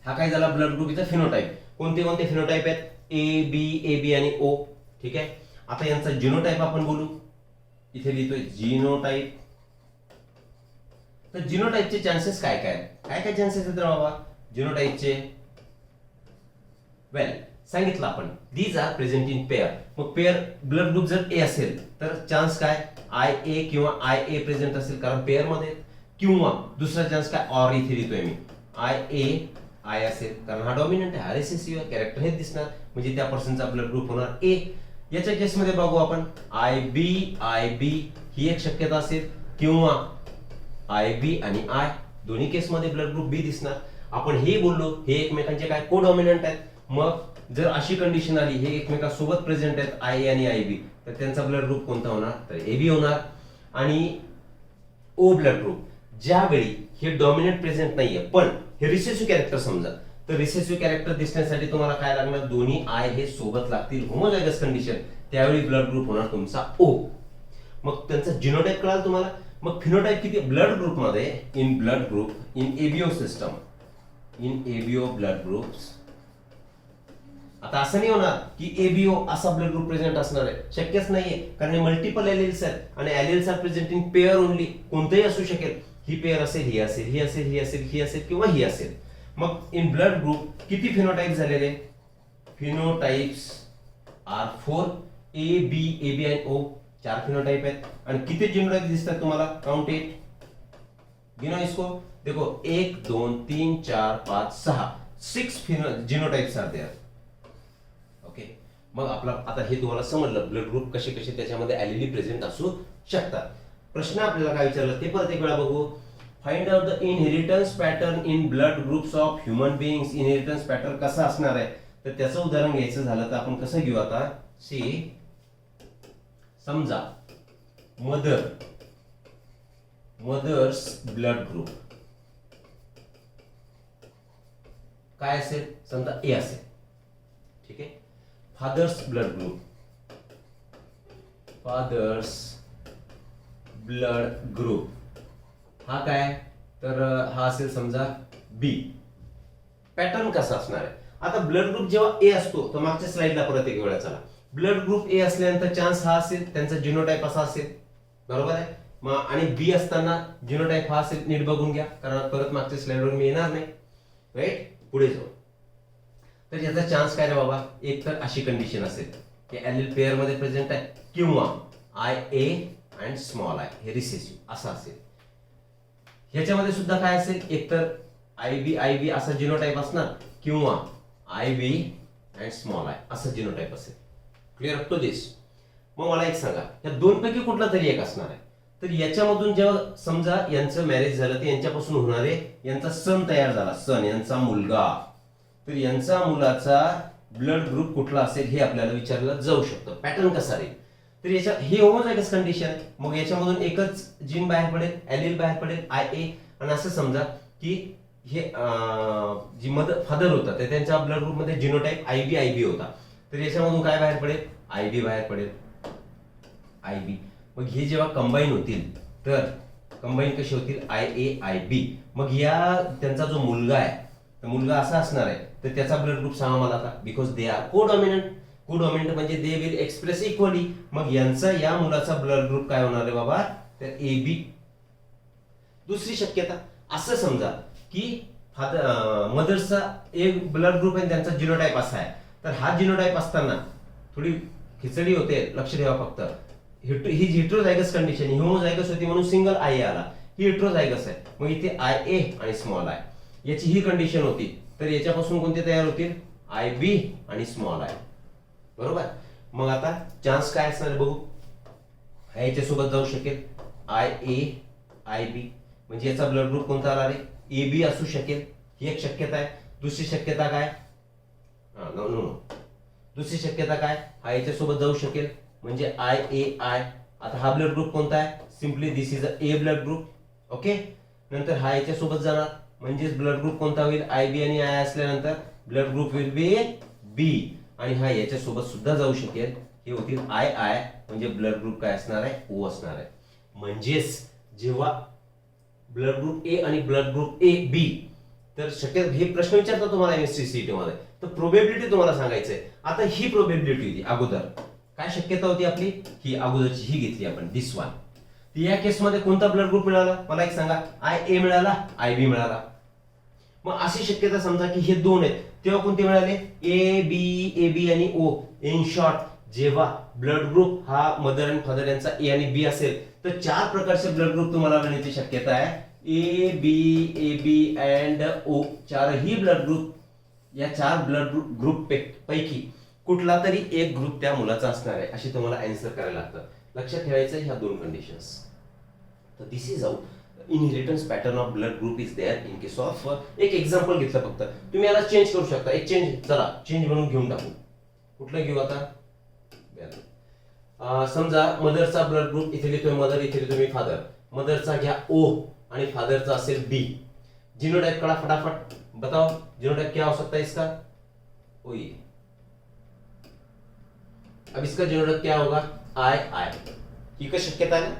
हा काय झाला ब्लड ग्रुप इथं फिनोटाइप. कोणते कोणते फिनोटाइप आहेत ए बी आणि ओ. ठीक आहे. आता यांचा जिनोटाइप आपण बोलू. इथे लिहितोय जिनोटाइप. तर जिनोटाइपचे चान्सेस काय काय चान्सेस आहेत बाबा जिनोटाइपचे. वेल सांगितलं आपण these are present in pair. मग पेअर ब्लड ग्रुप जर ए असेल तर चान्स काय आय ए किंवा आय ए प्रेझेंट असेल कारण पेअर मध्ये. किंवा दुसरा चान्स काय ऑर इथे लिहितोय मी आय ए आय असेल कारण हा डॉमिनंट आहे हा रिसेसिव्ह कॅरेक्टर हेच दिसणार म्हणजे त्या पर्सनचा ब्लड ग्रुप होणार ए. याच्या केसमध्ये बघू आपण आय बी ही एक शक्यता असेल किंवा आय बी आणि आय दोन्ही केसमध्ये ब्लड ग्रुप बी दिसणार. आपण हे बोललो हे एकमेकांचे काय को डॉमिनंट आहेत. मग जर अशी कंडिशन आली हे एकमेकांसोबत प्रेझेंट आहेत आय ए आणि आय बी तर त्यांचा ब्लड ग्रुप कोणता होणार तर ए बी होणार. आणि ओ ब्लड ग्रुप ज्यावेळी हे डॉमिनंट प्रेझेंट नाहीये पण हे रिसेसिव्ह कॅरेक्टर समजा तर रिसेसिव्ह कॅरेक्टर दिसण्यासाठी तुम्हाला काय लागणार दोन्ही आय हे सोबत लागतील होमोजायगस कंडिशन त्यावेळी ब्लड ग्रुप होणार तुमचा ओ. मग त्यांचा जिनोटाइप कळाल तुम्हाला. मग फिनोटाइप किती ब्लड ग्रुप मध्ये in blood group in ABO system in ABO blood groups. आता असं नाही होणार की एबीओ असा ब्लड ग्रुप प्रेझेंट असणार आहे शक्यच नाहीये कारण मल्टिपल एलिल्स आहेत आणि alleles are present in pair only. कोणतेही असू शकेल ही पेअर असेल ही असेल ही असेल ही असेल ही असेल किंवा ही असेल. मग इन ब्लड ग्रुप किती फिनोटाइप झालेले फिनोटाइप्स आर 4 ए बी आणि ओ 4 फिनोटाइप आहेत. आणि किती जिनोटाइप दिसतात तुम्हाला काउंट इट गिनो इसको देखो 1 2 3 4 5 6 जिनोटाइप्स आर देयर. ओके. मग आपला आता हे तुम्हाला समजलं ब्लड ग्रुप कसे कसे त्याच्यामध्ये ॲलिली प्रेझेंट असू शकतात. प्रश्न आपल्याला काय विचारला ते परत एक वेळा बघू. Find out the inheritance pattern in blood groups of human beings. Inheritance pattern कसा असणार आहे तर त्याचं उदाहरण घ्यायचं झालं तर आपण कसं घेऊ आता सी समजा मदर्स ब्लड ग्रुप काय असेल समजा ए असेल. ठीक आहे. फादर्स ब्लड ग्रुप हा काय तर हा असेल समजा बी. पॅटर्न कसा असणार आहे आता ब्लड ग्रुप जेव्हा ए असतो तर मागच्या स्लाइडला परत एक वेळा चला. ब्लड ग्रुप ए असल्यानंतर चान्स हा असेल त्यांचा जिनोटाइप असा असेल बरोबर आहे. मग आणि बी असताना जिनोटाइप हा असेल नीट बघून घ्या कारण परत मागच्या स्लाइडवर मी येणार नाही राईट. पुढे जाऊ तर याचा चान्स काय रे बाबा एक तर अशी कंडिशन असेल की एलिल पेअर मध्ये प्रेझेंट आहे किंवा I A and small I हे रिसेसिव्ह असं असेल. ह्याच्यामध्ये सुद्धा काय असेल एक तर आय बी असा जिनोटाइप असणार किंवा I B and small I असं जिनोटाइप असेल. Clear up to this. मग मला एक सांगा या दोन पैकी कुठला तरी एक असणार आहे तर याच्यामधून जेव्हा समजा यांचं मॅरेज झालं तर यांच्यापासून होणारे यांचा सन तयार झाला सन यांचा मुलगा तर यांचा मुलाचा ब्लड ग्रुप कुठला असेल हे आपल्याला विचारलं जाऊ शकतं. पॅटर्न कसा राहील तर याच्या हे होमोजायगस कंडिशन मग याच्यामधून एकच जीन बाहेर पडेल एलिल बाहेर पडेल आय ए. आणि असं समजा की हे जी फादर होता तर त्यांच्या ब्लड ग्रुप मध्ये जिनोटाइप आय बी होता तर याच्यामधून काय बाहेर पडेल आय बी बाहेर पडेल आय बी. मग हे जेव्हा कंबाईन होतील तर कंबाईन कसे होतील आय ए आय बी. मग या त्यांचा जो मुलगा आहे तर मुलगा असा असणार आहे तर त्याचा ब्लड ग्रुप सांगा मला आता बिकॉज दे आर को डॉमिनंट म्हणजे दे विल एक्सप्रेस इक्वली. मग यांचा या मुलाचा ब्लड ग्रुप काय होणार आहे बाबा तर ए बी. दुसरी शक्यता असं समजा की मदरचा एक ब्लड ग्रुप आहे त्यांचा जिनोटाइप असा आहे तर हा जिनोटाइप असताना थोडी खिचडी होते लक्ष ठेवा फक्त. ही हेट्रोझायगस कंडिशन ही होमोझायगस होती म्हणून सिंगल आय ए आला. ही हेट्रोझायगस आहे मग इथे आय ए आणि स्मॉल आय याची ही कंडिशन होती तर याच्यापासून कोणते तयार होतील आय बी आणि स्मॉल आय बरोबर. मग आता चान्स काय असणार आहे बघू. हा याच्यासोबत जाऊ शकेल IA IB, म्हणजे याचा ब्लड ग्रुप कोणता आला रे, AB असू शकेल, ही एक शक्यता आहे. दुसरी शक्यता काय, नो नो नो, दुसरी शक्यता काय, हा याच्यासोबत जाऊ शकेल म्हणजे IAI. आता हा ब्लड ग्रुप कोणता आहे, simply this is a A blood group. Okay, नंतर हा याच्यासोबत जाणार म्हणजेच ब्लड ग्रुप कोणता होईल, IB आणि I असल्यानंतर blood group will be B, आणि हा याच्यासोबत सुद्धा जाऊ शकेल, हे होतील II, म्हणजे ब्लड ग्रुप काय असणार आहे, O असणार आहे. म्हणजेच जेव्हा ब्लड ग्रुप ए आणि ब्लड ग्रुप AB, तर शक्य हे प्रश्न विचारतात तुम्हाला MSc मध्ये, तर प्रोबेबिलिटी तुम्हाला सांगायचंय. आता ही प्रोबेबिलिटी होती अगोदर, काय शक्यता होती आपली, ही अगोदरची ही घेतली आपण, दिस वन. या केसमध्ये कोणता ब्लड ग्रुप मिळाला मला एक सांगा, IA मिळाला, IB मिळाला. मग अशी शक्यता समजा की हे दोन आहेत, तेव्हा कोणते मिळाले, AB आणि O. इन शॉर्ट, जेव्हा ब्लड ग्रुप हा मदर आणि फादर यांचा A आणि B असेल, तर चार प्रकारचे ब्लड ग्रुप तुम्हाला मिळण्याची शक्यता आहे. AB अँड O, चारही ब्लड ग्रुप, या चार ब्लड ग्रुप पैकी कुठला तरी एक ग्रुप त्या मुलाचा असणार आहे, अशी तुम्हाला आन्सर करायला लागतं. लक्षात ठेवायचं ह्या दोन कंडिशन्स. तर this is how inheritance pattern of blood group is there in case of. एक एक्झाम्पल घेतलं फक्त, तुम्ही याला चेंज करू शकता. एक चेंज, चला चेंज म्हणून घेऊन टाकू. कुठलं घेऊ आता, समजा मदरचा ब्लड ग्रुप इथे लिहितोय मदर, इथे लिहितोय मी फादर. मदरचा घ्या O आणि फादरचा असेल B. जीनोटाइप काढा फटाफट, बताओ जीनोटाइप क्या हो सकता है इसका, ओए अब इसका जीनोटाइप क्या होगा, II. ही काय शक्यता आहे.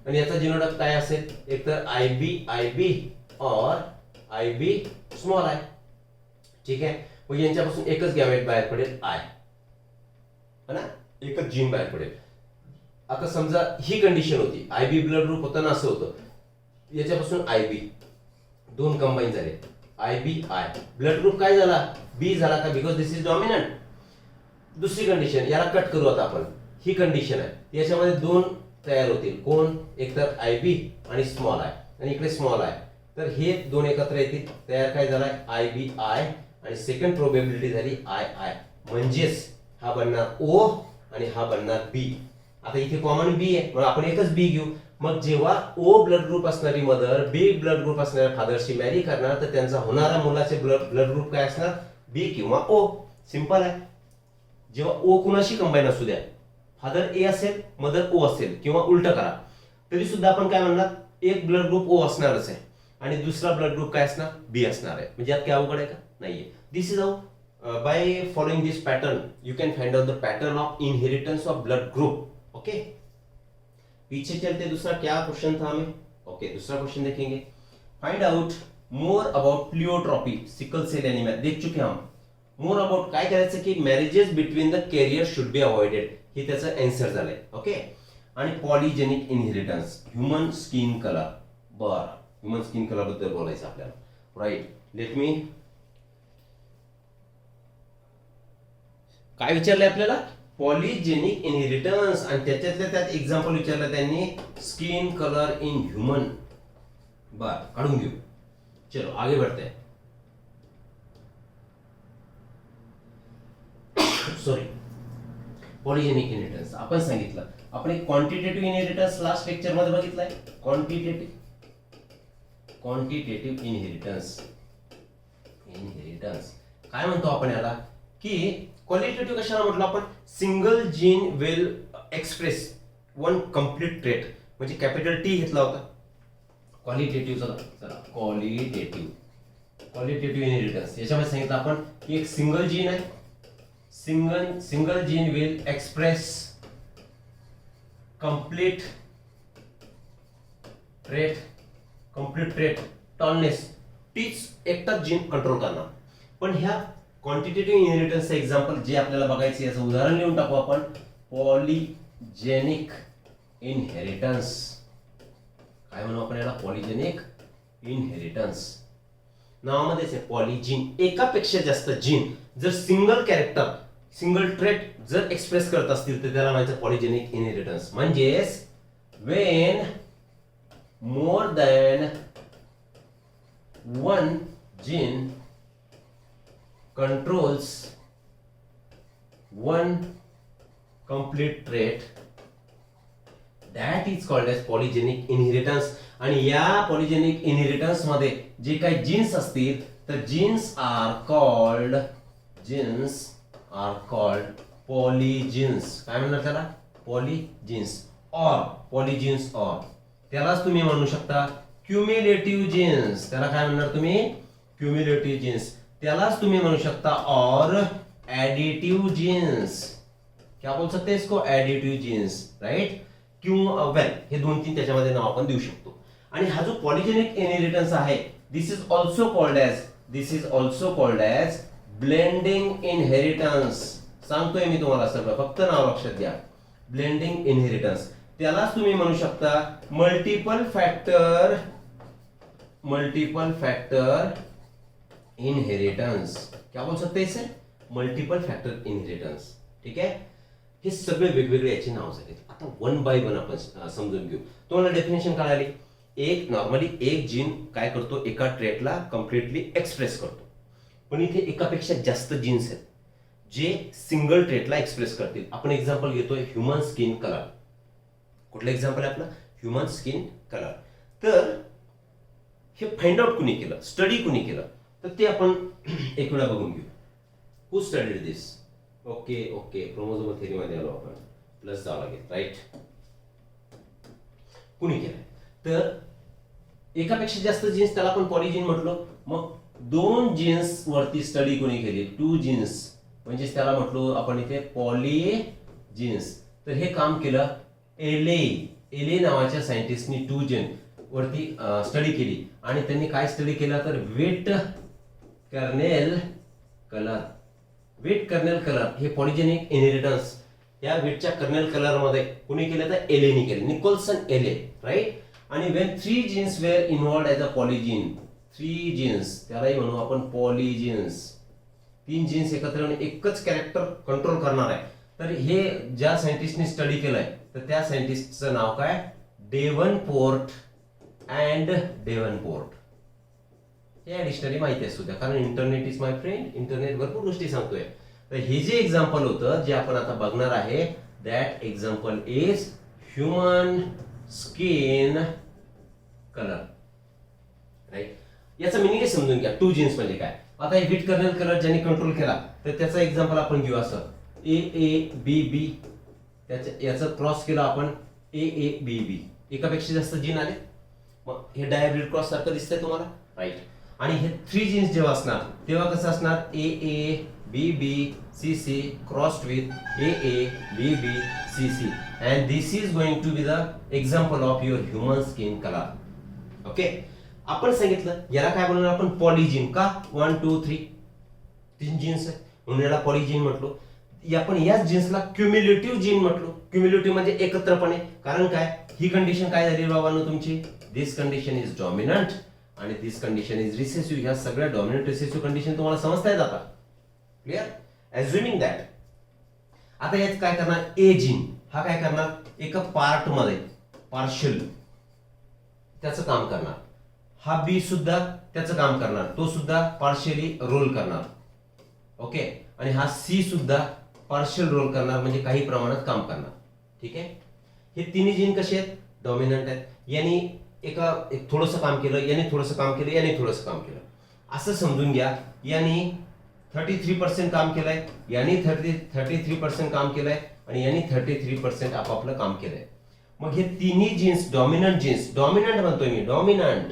आणि याचा जीनोटाइप काय असेल, एक तर IB और IB स्मॉल I. ठीक आहे, मग यांच्यापासून एकच गॅमेट बाहेर पडेल I, है ना, एकच जीन बाहेर पडेल. आता समजा ही कंडिशन होती, IB ब्लड ग्रुप होता ना, असं होतं, याच्यापासून IB दोन कंबाईन झाले, IBI ब्लड ग्रुप काय झाला, B झाला का, बिकॉज दिस इज डॉमिनंट. दुसरी कंडिशन, याला कट करू आता आपण, ही कंडिशन आहे, याच्यामध्ये दोन तयार होतील, कोण, एक तर IB आणि स्मॉल I, आणि इकडे स्मॉल I. तर हे दोन एकत्र येतील, तयार काय झालाय, IBI, आणि सेकंड प्रोबेबिलिटी झाली II. म्हणजेच हा बनणार O आणि हा बनणार B. आता इथे कॉमन B आहे, मग आपण एकच B घेऊ. मग जेव्हा O ब्लड ग्रुप असणारी मदर B ब्लड ग्रुप असणाऱ्या फादरशी मॅरी करणार, तर त्यांचा होणारा मुलाचे ब्लड ग्रुप काय असणार, B किंवा O. सिंपल आहे. जेव्हा O कुणाशी कंबाईन असू द्या, फादर A असेल, मदर O असेल, किंवा उलट करा, तरी सुद्धा आपण काय म्हणणार, एक ब्लड ग्रुप O असणारच आहे आणि दुसरा ब्लड ग्रुप काय असणार, B असणार आहे. म्हणजे यात काय अवघड आहे का, नाहीये. This is how by following this pattern you can find out the pattern of inheritance of blood group. Okay, पीछे चलते, दूसरा क्या क्वेश्चन था हमें. ओके, दूसरा क्वेश्चन देखेंगे. Find out more about pleiotropy, sickle cell anaemia देख चुके हम. मोर अबाउट काय करायचं की marriages between the carrier should be avoided, हे त्याचं आन्सर झालंय. ओके, आणि polygenic inheritance, human skin colour. बरं, ह्युमन स्किन कलर बद्दल बोलायचं आपल्याला, राईट. लेट मी, काय विचारलंय आपल्याला, पॉलीजेनिक इनहेरिटन्स, आणि त्याच्यातल्या त्यात एक्झाम्पल विचारलं त्यांनी, स्किन कलर इन ह्यूमन. बर, काढून घेऊ, चलो आगे बढ़ते हैं. सॉरी, पॉलीजेनिक इनहेरिटन्स आपण सांगितलं, आपण एक क्वांटिटेटिव्ह इनहेरिटन्स लास्ट लेक्चर मध्ये बघितलाय. क्वांटिटेटिव्ह इनहेरिटन्स काय म्हणतो आपण याला, की क्वालिटेटिव्ह कशाला म्हटलं आपण, single gene will express one complete trait, म्हणजे कॅपिटल T घेतला होता. क्वालिटेटिव्ह, चला क्वालिटेटिव्ह इनहेरिटन्स, याच्यामध्ये सांगितलं आपण की एक सिंगल जीन आहे, single gene will express complete trait tallness, तीच एकटाच जीन कंट्रोल करणार. पण ह्या क्वांटिटेटिव्ह इनहेरिटन्सचं एक्झाम्पल जे आपल्याला बघायचं, याचं उदाहरण लिहून टाकू आपण. पॉलीजेनिक इनहेरिटन्स, काय म्हणू आपण याला, पॉलीजेनिक इनहेरिटन्स. नावामध्येच आहे पॉलीजीन, एकापेक्षा जास्त जीन जर सिंगल कॅरेक्टर, सिंगल ट्रेट जर एक्सप्रेस करत असतील, तर त्याला म्हणायचं पॉलीजेनिक इनहेरिटन्स. म्हणजेच when more than one gene controls one complete trait that is called as polygenic inheritance. आणि या polygenic inheritance मध्ये जे काही जीन्स असतील तर जीन्स आर कॉल्ड पॉलीजीन्स. काय म्हणणार त्याला? पॉलीजीन्स ऑर त्यालाच तुम्ही म्हणू शकता क्युम्युलेटिव्ह जीन्स. त्याला काय म्हणणार तुम्ही? Cumulative genes. त्यालाच तुम्ही म्हणू शकता और एडिटिव्ह जीन्स. क्या बोल सकते हैं इसको? Additive genes, right? क्यों? वेल, हे 2-3 त्याच्यामध्ये नाव आपण देऊ शकतो. आणि हा जो पॉलीजेनिक इनहेरिटन्स आहे this is also called as blending inheritance. सांगतोय मी तुम्हाला सगळं, फक्त नाव लक्षात घ्या. ब्लेंडिंग इनहेरिटन्स त्यालाच तुम्ही म्हणू शकता मल्टिपल फैक्टर इनहेरिटन्स. क्या बोल सकते हैं इसे? Multiple factor inheritance. ठीक आहे. हे सगळे वेगवेगळे याचे नाव झाले. आता वन बाय वन आपण समजून घेऊ. तुम्हाला डेफिनेशन कळाली. एक नॉर्मली एक जीन काय करतो? एका ट्रेटला कम्प्लिटली एक्सप्रेस करतो. पण इथे एकापेक्षा जास्त जीन्स आहेत जे सिंगल ट्रेटला एक्सप्रेस करतील. आपण एक्झाम्पल घेतोय ह्युमन स्किन कलर. कुठलं एक्झाम्पल आहे आपलं? Human skin colour. तर हे फाइंड आउट कुणी केलं? स्टडी कुणी केलं? तर ते आपण एक वेळा बघून घेऊ. हू स्टडीड दिस? ओके क्रोमोझोम थेरी मध्ये आलो आपण. प्लस जावं लागेल, राईट? कुणी केलंय? तर एकापेक्षा जास्त जीन्स त्याला आपण पॉलीजीन म्हटलो. मग 2 जीन्स वरती स्टडी कोणी केली? 2 जीन्स म्हणजे त्याला म्हटलो आपण इथे पॉलीजीन्स. तर हे काम केलं एले नावाच्या सायंटिस्टनी 2 जीन वरती स्टडी केली. आणि त्यांनी काय स्टडी केला? तर वेट कर्नेल कलर हे पॉलीजेनिक इनहेरिटन्स या वेटच्या कर्नेल कलर मध्ये कुणी केलं? तर एलेनी केलं. Nicholson Ehle, right? आणि when 3 genes were involved as a polygene, 3 genes त्यालाही म्हणू आपण पॉलीजीन्स. 3 जीन्स एकत्र येऊन एकच कॅरेक्टर कंट्रोल करणार आहे. तर हे ज्या सायंटिस्टने स्टडी केलंय तर त्या सायंटिस्टचं नाव काय? डेव्हनपोर्ट. हे ॲडिशनली माहिती असू द्या, कारण internet is my friend. Internet भरपूर गोष्टी सांगतोय. तर हे जे एक्झाम्पल होतं जे आपण आता बघणार आहे that example is human skin colour, right? याचा मिनिंग समजून घ्या. 2 जीन्स म्हणजे काय? आता हे वेट कर्नेल कलर ज्यांनी कंट्रोल केला तर त्याचा एक्झाम्पल आपण घेऊ असं AABB. याचं क्रॉस केलं आपण AABB. एकापेक्षा जास्त जीन आले. मग हे डायब्रिड क्रॉस सारखं दिसतंय तुम्हाला, राईट? आणि हे 3 जीन्स जेव्हा असणार तेव्हा कसं असणार? AABBCC crossed with AABBCC. and this is going to be the example of your human skin color. Okay. आपण सांगितलं याला काय म्हणून आपण पॉलीजीन. का? 1 2 3 जीन्स आहे म्हणून याला पॉलीजीन म्हटलो. आपण याच जीन्सला क्युम्युलेटिव्ह जीन म्हटलो. क्युम्युलेटिव्ह म्हणजे एकत्रपणे. कारण काय? ही कंडिशन काय झाली बाबांनो तुमची? दिस कंडिशन इज डॉमिनंट आणि दिस कंडिशन इज रिसेसिव्ह. ह्या सगळ्या डॉमिनंट रिसेसिव्ह कंडिशन तुम्हाला समजतायत आता? क्लिअर? अज्युमिंग दॅट आता यात काय करणार? ए जीन हा काय करणार? एका पार्ट मध्ये पार्शियल त्याचं काम करणार. हा बी सुद्धा त्याचं काम करणार. तो सुद्धा पार्शियली रोल करणार. ओके. आणि हा सी सुद्धा पार्शियल रोल करणार म्हणजे काही प्रमाणात काम करणार. ठीक आहे. हे तिन्ही जीन कसे आहेत? डॉमिनंट आहेत. यांनी एक थोडंसं काम केलं, याने थोडंसं काम केलं, याने थोडंसं काम केलं असं समजून घ्या. यांनी 33% काम केलंय, यांनी 33% काम केलंय आणि यांनी 33% आपापलं काम केलंय. मग हे तिन्ही जीन्स डॉमिनंट म्हणतोय मी, डॉमिनंट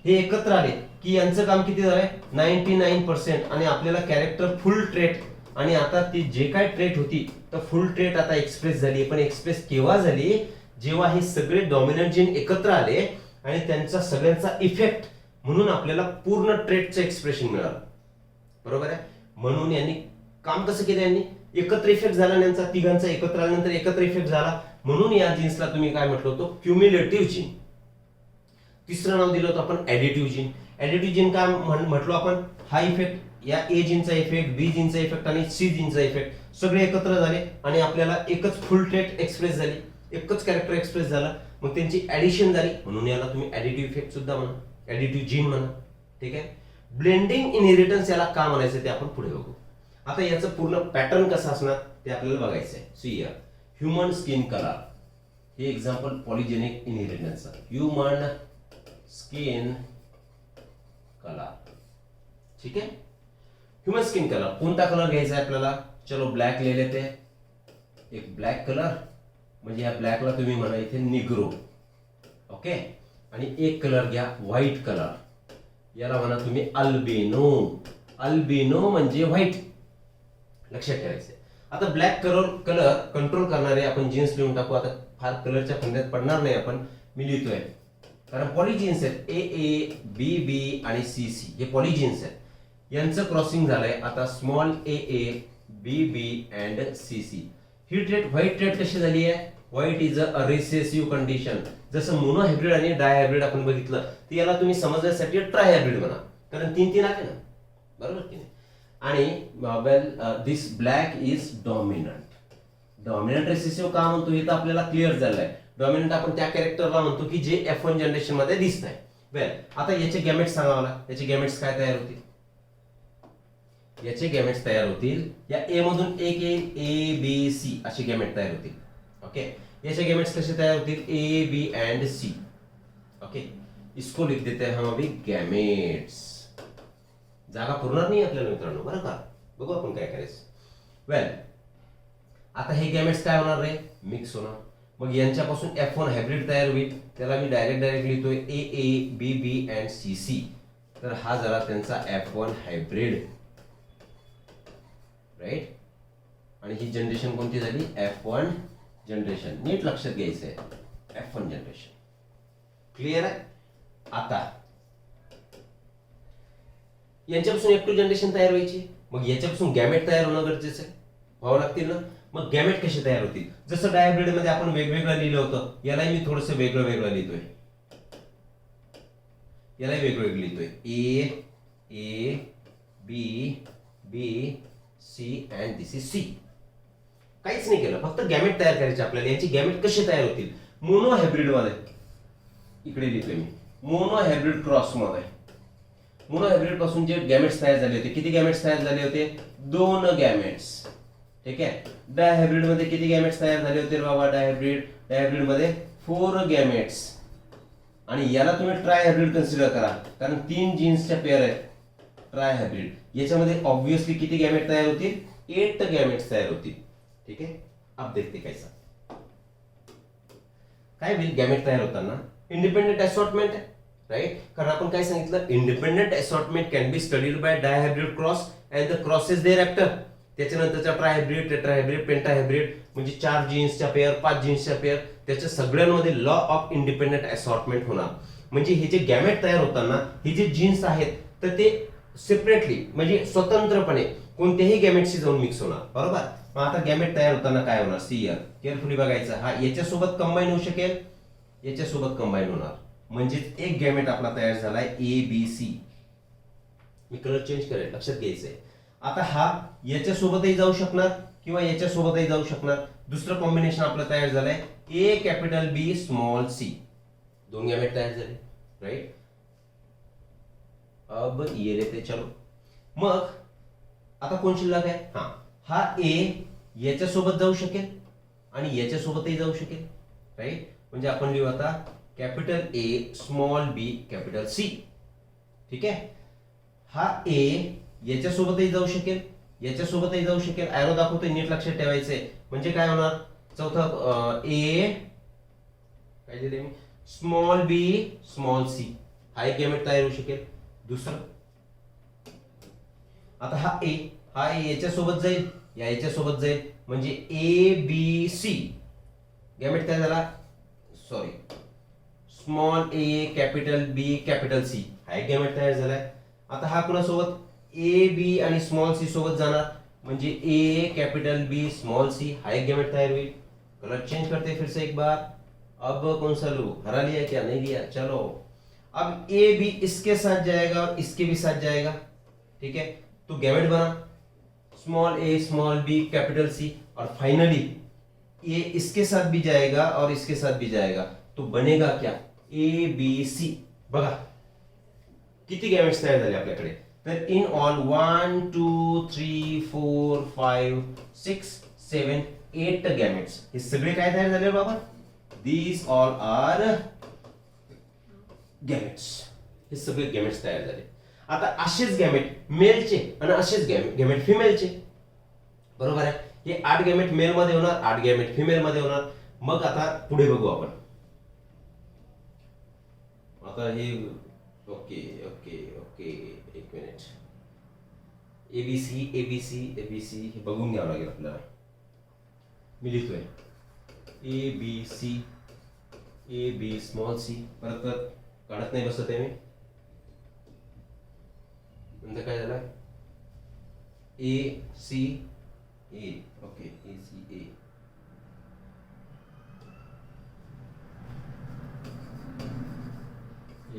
हे एकत्र आले की यांचं काम किती झालंय? 99%. आणि आपल्याला कॅरेक्टर फुल ट्रेट आणि आता ती जे काय ट्रेट होती तर फुल ट्रेट आता एक्सप्रेस झाली. पण एक्सप्रेस केव्हा झाली? जेव्हा हे सगळे डॉमिनंट जीन एकत्र आले आणि त्यांचा सगळ्यांचा इफेक्ट म्हणून आपल्याला पूर्ण ट्रेटचं एक्सप्रेशन मिळालं. बरोबर आहे? म्हणून यांनी काम कसं केलं? यांनी एकत्र इफेक्ट झाला यांचा, तिघांचा एकत्र आल्यानंतर एकत्र इफेक्ट झाला म्हणून या जीन्सला तुम्ही काय म्हटलं होतं? Cumulative gene. तिसरं नाव दिलं होतं आपण ऍडिटिव्ह जीन. ऍडिटिव्ह जीन काय म्हटलो आपण? हा इफेक्ट या ए जीनचा इफेक्ट, बी जीनचा इफेक्ट आणि सी जीनचा इफेक्ट सगळे एकत्र झाले आणि आपल्याला एकच फुल ट्रेट एक्सप्रेस झाली, एकच कॅरेक्टर एक्सप्रेस झाला. मग त्यांची ऍडिशन झाली म्हणून याला तुम्ही ऍडिटिव्ह इफेक्ट सुद्धा म्हणा, ऍडिटिव्ह जीन म्हणा. ठीक आहे. ब्लेंडिंग इनहेरिटन्स याला का म्हणायचं ते आपण पुढे बघू. आता याचं पूर्ण पॅटर्न कसं असणार ते आपल्याला बघायचं आहे. See here human skin colour, हे example polygenic इनहेरिटन्सचं. Human skin colour, ठीक आहे. ह्युमन स्किन कलर कोणता कलर घ्यायचा आहे आपल्याला? चलो ब्लॅक ले लेते. एक ब्लॅक कलर, म्हणजे या ब्लॅकला तुम्ही म्हणा इथे निग्रो, ओके. आणि एक कलर घ्या व्हाईट कलर, याला म्हणा तुम्ही अल्बिनो. अल्बिनो म्हणजे व्हाईट, लक्षात ठेवायचं. आता ब्लॅक कलर कंट्रोल करणारे आपण जीन्स लिहून टाकू. आता फार कलरच्या फंद्यात पडणार नाही आपण, मी लिहितोय कारण पॉलिजीन्स आहेत. ए बी बी आणि सी सी हे पॉलिजीन्स आहेत, यांचं क्रॉसिंग झालंय. आता small A B B and C C. ही ट्रेट व्हाईट ट्रेट कशी झाली आहे? White is a recessive condition. जसं मोनोहायब्रिड आणि डायहायब्रिड आपण बघितलं, तर याला तुम्ही समजण्यासाठी ट्रायहायब्रिड म्हणा, कारण तीन तीन आहे ना, बरोबर की नाही. आणि well this black is dominant. Dominant recessive का म्हणतो हे तर आपल्याला क्लिअर झालंय. डॉमिनंट आपण त्या कॅरेक्टरला म्हणतो की जे F1 जनरेशन मध्ये दिसत आहे. वेल आता याचे गॅमेट्स सांगा मला. याचे गॅमेट्स काय तयार होतील? याचे गॅमेट्स तयार होतील, या ए मधून एक येईल, ए बी सी असे गॅमेट तयार होतील, ओके. याचे गॅमेट्स कसे तयार होतील? A B and C, okay. इसको लिख देते हैं हम अभी गॅमेट्स. जागा पुरणार नाही आपल्याला मित्रांनो, बरं का. बघू आपण काय करायचं. वेल आता हे गॅमेट्स काय होणार रे? मिक्स होणार. मग यांच्यापासून F1 हायब्रिड तयार होईल, त्याला मी डायरेक्ट लिहितोय A B B and C C. तर हा झाला त्यांचा F1 हायब्रिड, राईट. आणि ही जनरेशन कोणती झाली? F1 generation. नीट लक्षात घ्यायचं आहे, F1 जनरेशन. क्लिअर आहे? आता यांच्यापासून F2 जनरेशन तयार व्हायची, मग याच्यापासून गॅमेट तयार होणं गरजेचं आहे, व्हावं लागतील ना. मग गॅमेट कसे तयार होतील? जसं डायहायब्रिड मध्ये आपण वेगवेगळं लिहिलं होतं, यालाही मी थोडंसं वेगळं लिहितोय. यालाही वेगवेगळं लिहितोय. A B B C and this is C. काहीच नाही केलं, फक्त गॅमेट तयार करायचे आपल्याला. यांची गॅमेट कसे तयार होतील? मोनो हायब्रिड मध्ये, इकडे लिहितोय मी, मोनो हायब्रिड क्रॉस मध्ये. मोनो हायब्रिड पासून जे गॅमेट्स तयार झाले होते, किती गॅमेट्स तयार झाले होते? 2 गॅमेट्स, ठीक आहे. डायहायब्रिड मध्ये किती गॅमेट्स तयार झाले होते बाबा? डायहायब्रिड मध्ये 4 गॅमेट्स. आणि याला तुम्ही ट्राय हायब्रिड कन्सिडर करा, कारण 3 जीन्सच्या पेअर आहेत. ट्राय हायब्रिड याच्यामध्ये ऑब्विसली किती गॅमेट तयार होतील? 8 गॅमेट्स तयार होतील, ठीक आहे. अब देखते कैसा काय होईल गॅमेट तयार होताना. इंडिपेंडेंट असॉर्टमेंट आहे, राईट. कारण आपण काय सांगितलं? Independent assortment can be studied by dihybrid cross and the crosses thereafter. त्याच्यानंतरचा ट्रायहायब्रिड, टेट्राहायब्रिड, पेंटाहायब्रिड, म्हणजे 4 जीन्सच्या पेअर, 5 जीन्सच्या पेअर, त्याच्या सगळ्यांमध्ये लॉ ऑफ इंडिपेंडेंट असॉर्टमेंट होणार. म्हणजे हे जे गॅमेट तयार होताना हे जे जीन्स आहेत, तर ते सेपरेटली म्हणजे स्वतंत्रपणे कोणत्याही गॅमेटशी जाऊन मिक्स होणार, बरोबर. मग आता गॅमेट तयार होताना काय होणार? सी इयर केअरफुली बघायचं. हा याच्यासोबत कंबाईन होऊ शकेल, याच्यासोबत कंबाईन होणार, म्हणजे एक गॅमेट आपला तयार झालाय ए बी सी. मी कलर चेंज करेल, लक्षात घ्यायचंय. आता हा याच्यासोबतही जाऊ शकणार किंवा याच्यासोबतही जाऊ शकणार. दुसरं कॉम्बिनेशन आपलं तयार झालंय ए capital B small C. 2 gamete तयार झाले, राईट. अब ये लेते चलो. मग आता कोण शिल्लक आहे? हा ए याच्यासोबत जाऊ शकेल आणि याच्यासोबतही जाऊ शकेल, राईट. म्हणजे आपण लिहू आता capital A small B capital C, ठीक आहे. हा ए याच्यासोबतही जाऊ शकेल, याच्यासोबतही जाऊ शकेल. ॲरो दाखवतोय, नीट लक्षात ठेवायचंय. म्हणजे काय होणार? चौथा ए काय दिले मी? Small B small C. हा एक गॅमेट तयार होऊ शकेल. दुसरं आता हा ए याच्यासोबत जाईल, याच्यासोबत जाईल, म्हणजे ए बी सी गॅमेट काय झाला? Sorry, small A capital B capital C हा एक गॅमेट तयार झालाय. आता हा कुणासोबत? ए बी आणि स्मॉल सी सोबत जाणार, म्हणजे ए कॅपिटल बी स्मॉल सी हा एक गैमेट तैयार हुई। कलर चेंज करते फिर से एक बार। अब कौन सा लू, हरा लिया क्या, नहीं लिया, चलो अब ए बी इसके साथ जाएगा और इसके भी साथ जाएगा, ठीक है। तो गैमेट बना स्मॉल ए स्मॉल बी कैपिटल सी, और फाइनली ये इसके साथ भी जाएगा और इसके साथ भी जाएगा, तो बनेगा क्या, ए बी सी। बघा किती गॅमेट्स तयार झाले आपल्याकडे, तर इन ऑल 1 2 3 4 5 6 7 8 गॅमेट्स. हे सगळे काय तयार झाले बाबा? These all are gametes. हे सगळे गॅमेट्स तयार झाले. आता असेच गॅमेट मेलचे आणि असेच गॅमेट फिमेलचे, बरोबर आहे. हे 8 गॅमेट मेल मध्ये होणार, 8 गॅमेट फिमेल मध्ये होणार. मग आता पुढे बघू आपण. आता हे ओके ओके ओके एक मिनिट. एबीसी एबीसी एबीसी हे बघून घ्यावं लागेल आपल्याला. मी लिहितोय A B C, A B small C. परत काढत नाही बसत आहे मी. नंतर काय झालं? A C A. Okay A C A.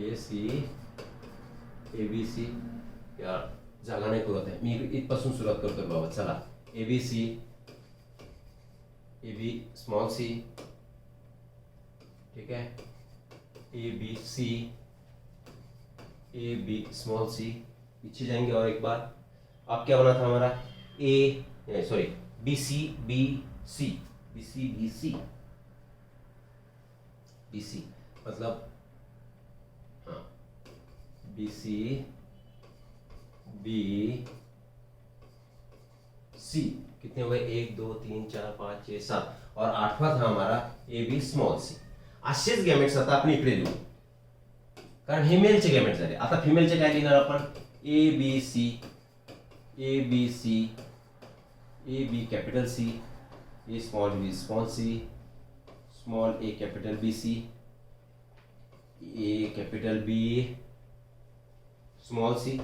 A C A B C. यार जागा नाही पुरत आहे. मी इथपासून सुरुवात करतो बाबा. चला A B C, A B small C, ठीक है, A B C, A B small C. पीछे जाएंगे और एक बार. अब क्या बना था हमारा? A sorry B C B C, B C B C, B C मतलब हाँ बी सी बी सी. कितने हुए? 1 2 3 4 5 6 7 और 8वां था हमारा ए बी स्मॉल सी. असेच गॅमेट्स आता आपण इकडे लिहू, कारण हे मेलचे गॅमेट झाले. आता फिमेलचे काय लिहिणार आपण? A B C, A B C, A B capital C, A small B small C, small A capital B C, A capital B small C.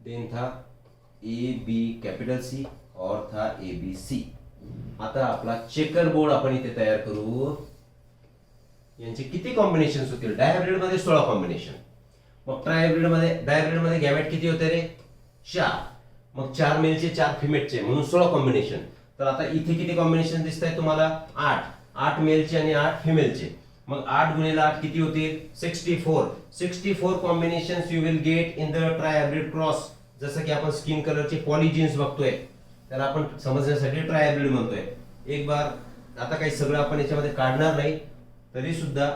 Then था ए बी कैपिटल सी और था A B C. आता आपला checker board आपण इथे तयार करू. यांचे किती कॉम्बिनेशन होतील? डायहायब्रिड मध्ये 16 कॉम्बिनेशन. मग ट्रायहायब्रिड मध्ये गॅमेट किती होते रे? 4. मग 4 मेलचे 4 फिमेलचे म्हणून 16 कॉम्बिनेशन. तर आता इथे किती कॉम्बिनेशन दिसत आहे तुम्हाला? 8 मेलचे आणि 8 फिमेलचे. मग 8 गुणिले 8 किती होतील? 64 combinations you will get in the trihybrid cross. जसं की आपण स्किन कलरचे पॉलीजीन्स बघतोय, त्याला आपण समजण्यासाठी ट्रायहायब्रिड म्हणतोय. एक बार आता काही सगळं आपण याच्यामध्ये काढणार नाही, तरी सुद्धा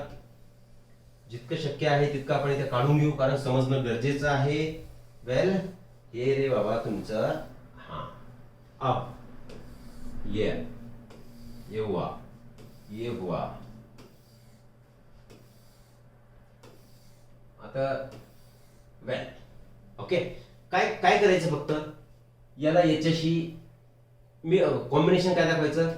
जितकं शक्य आहे तितकं आपण इथे काढून घेऊ, कारण समजणं गरजेचं आहे. वेल हे रे बाबा तुमचं. हा अब ये हुआ. आता वेल ओके. काय काय करायचं? फक्त याला याच्याशी मी कॉम्बिनेशन काय दाखवायचं?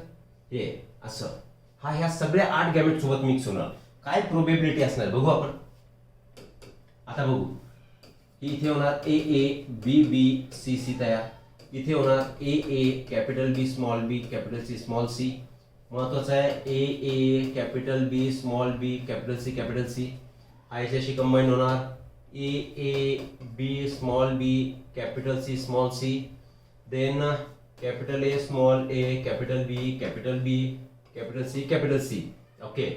हे असं. हा ह्या सगळ्या 8 गॅमेट सोबत मिक्स होणार. काय प्रोबेबिलिटी असणार बघू आपण. आता बघू. इथे होणार A A B B C C तयार. इथे होणार A A capital B small B capital C small C. महत्वाचं आहे A A capital B small B capital C. हा याच्याशी कंबाईन होणार A A B small B capital C small C. Then capital A small A capital B capital C. Okay.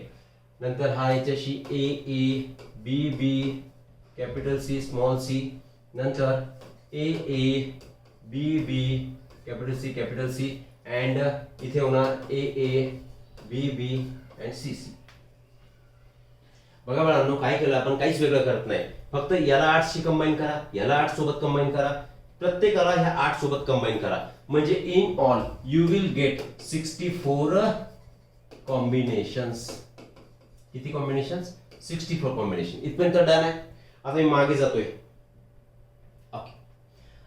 नंतर हा याच्याशी A A B B capital C small C. नंतर A A B B capital C and इथे होणार A A B B and C C. बघा बाळांनो, काय केलं आपण? काहीच वेगळं करत नाही. फक्त याला 8 शी कंबाईन करा, याला 8 सोबत कंबाईन करा, प्रत्येकाला ह्या 8 सोबत कंबाईन करा. म्हणजे in all you will gate 64 combinations. किती कॉम्बिनेशन्स? 64 कॉम्बिनेशन. इथपर्यंत डन आहे. आता मी मागे जातोय. ओके.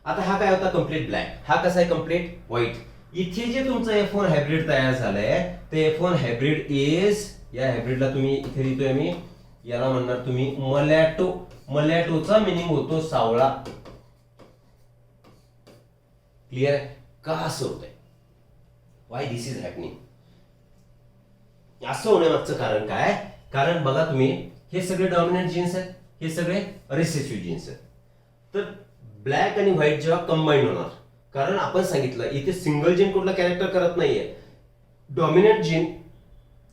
आता हा काय होता? Complete black. हा कसा आहे? Complete white. इथे जे तुमचं F1 हायब्रिड तयार झालंय ते F1 हायब्रिड इज, या हायब्रिडला तुम्ही इथे लिहितोय मी, याला म्हणणार तुम्ही मलॅटो. मलॅटोचा मिनिंग होतो सावळा. क्लिअर आहे का? असं होतंय. Why this is happening? असं होण्यामागचं कारण काय? कारण बघा तुम्ही, हे सगळे डॉमिनंट जीन्स आहेत, हे सगळे रिसेसिव्ह जीन्स आहेत. तर ब्लॅक आणि व्हाईट जेव्हा कंबाईन होणार, कारण आपण सांगितलं इथे सिंगल जीन कुठला कॅरेक्टर करत नाहीये. डॉमिनंट जीन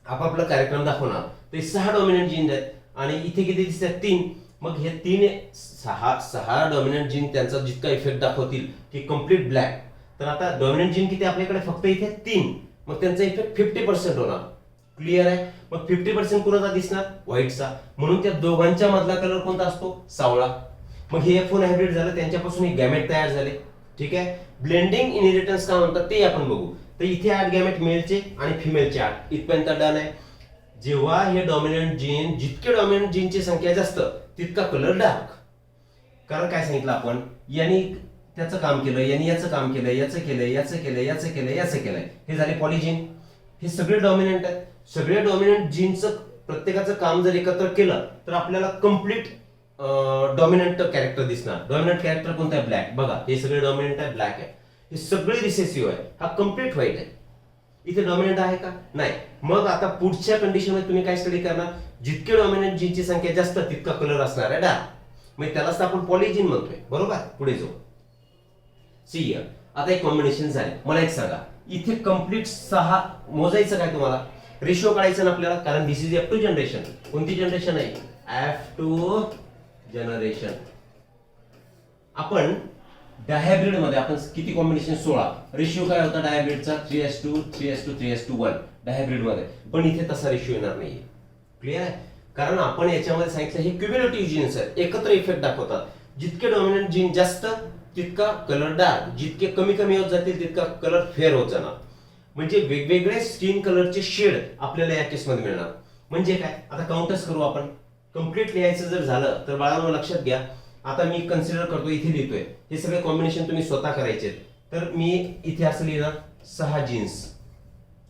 आपापला कार्यक्रम दाखवणार. ते 6 डॉमिनंट जीन आहेत आणि इथे किती दिसतात? 3. मग हे 6 डॉमिनंट जीन त्यांचा जितका इफेक्ट दाखवतील की कम्प्लीट ब्लॅक. तर आता डॉमिनंट जीन किती आपल्याकडे? फक्त इथे 3. मग त्यांचा इफेक्ट 50% होणार. क्लिअर आहे. मग 50% कुणाचा दिसणार? व्हाईटचा. म्हणून त्या दोघांच्या मधला कलर कोणता असतो? सावळा. मग हे F1 हायब्रिड झालं, त्यांच्यापासून एक गॅमेट तयार झाले. ठीक आहे. ब्लेंडिंग इनहेरिटन्स काय म्हणतात ते आपण बघू. तर इथे 8 गॅमेट मेलचे आणि फिमेलचे 8 इथपर्यंत डन आहे. जेव्हा हे डॉमिनंट जीन, जितके डॉमिनंट जीनची संख्या जास्त तितका कलर डार्क. कारण काय सांगितलं आपण, यांनी त्याचं काम केलं, यांनी याचं काम केलं, याचं केलं, याचं केलं, याचं केलं, याचं केलंय, हे झाले पॉलिजीन. हे सगळे डॉमिनंट आहेत. सगळे डॉमिनंट जीनचं प्रत्येकाचं काम जर एकत्र केलं तर आपल्याला कम्प्लीट डॉमिनंट कॅरेक्टर दिसणार. डॉमिनंट कॅरेक्टर कोणता आहे? ब्लॅक. बघा हे सगळे डॉमिनंट आहे, ब्लॅक आहे. हे सगळे रिसेसिव्ह आहे, हा कम्प्लीट व्हाईट आहे. इथे डॉमिनंट आहे का? नाही. मग आता पुढच्या कंडिशन मध्ये तुम्ही काय स्टडी करणार? जितके डॉमिनंट जीनची संख्या जास्त तितका कलर असणार आहे डार्क. मग त्यालाच आपण पॉलिजीन म्हणतोय. बरोबर. पुढे जाऊ. सी आता एक कॉम्बिनेशन झाले. मला एक सांगा, इथे कम्प्लीट 6 मोजायचं काय तुम्हाला? रेशिओ काढायचं ना आपल्याला, कारण दिस इज F2 जनरेशन. कोणती जनरेशन आहे? F2 generation. आपण डायहायब्रिड मध्ये आपण किती कॉम्बिनेशन? 16. रेशिओ काय होता डायहायब्रिडचा? 3:2 3:2 3:1 डायहायब्रिड मध्ये. पण इथे तसा रेशिओ येणार नाहीये. क्लिअर आहे. कारण आपण याच्यामध्ये सांगितलं हे क्युम्युलेटिव्ह जीन्स आहेत, एकत्र इफेक्ट दाखवतात. जितके डॉमिनंट जीन जास्त तितका कलर डार्क, जितके कमी कमी होत जातील तितका कलर फेअर होत जाणार. म्हणजे वेगवेगळे स्किन कलरचे शेड आपल्याला या केसमध्ये मिळणार. म्हणजे काय? आता काउंटर्स करू आपण. कम्प्लीट लिहायचं जर झालं तर बाळांनो लक्षात घ्या, आता मी कन्सिडर करतो, इथे लिहितोय, हे सगळे कॉम्बिनेशन तुम्ही स्वतः करायचे. तर मी इथे असं लिहिणार 6 जीन्स.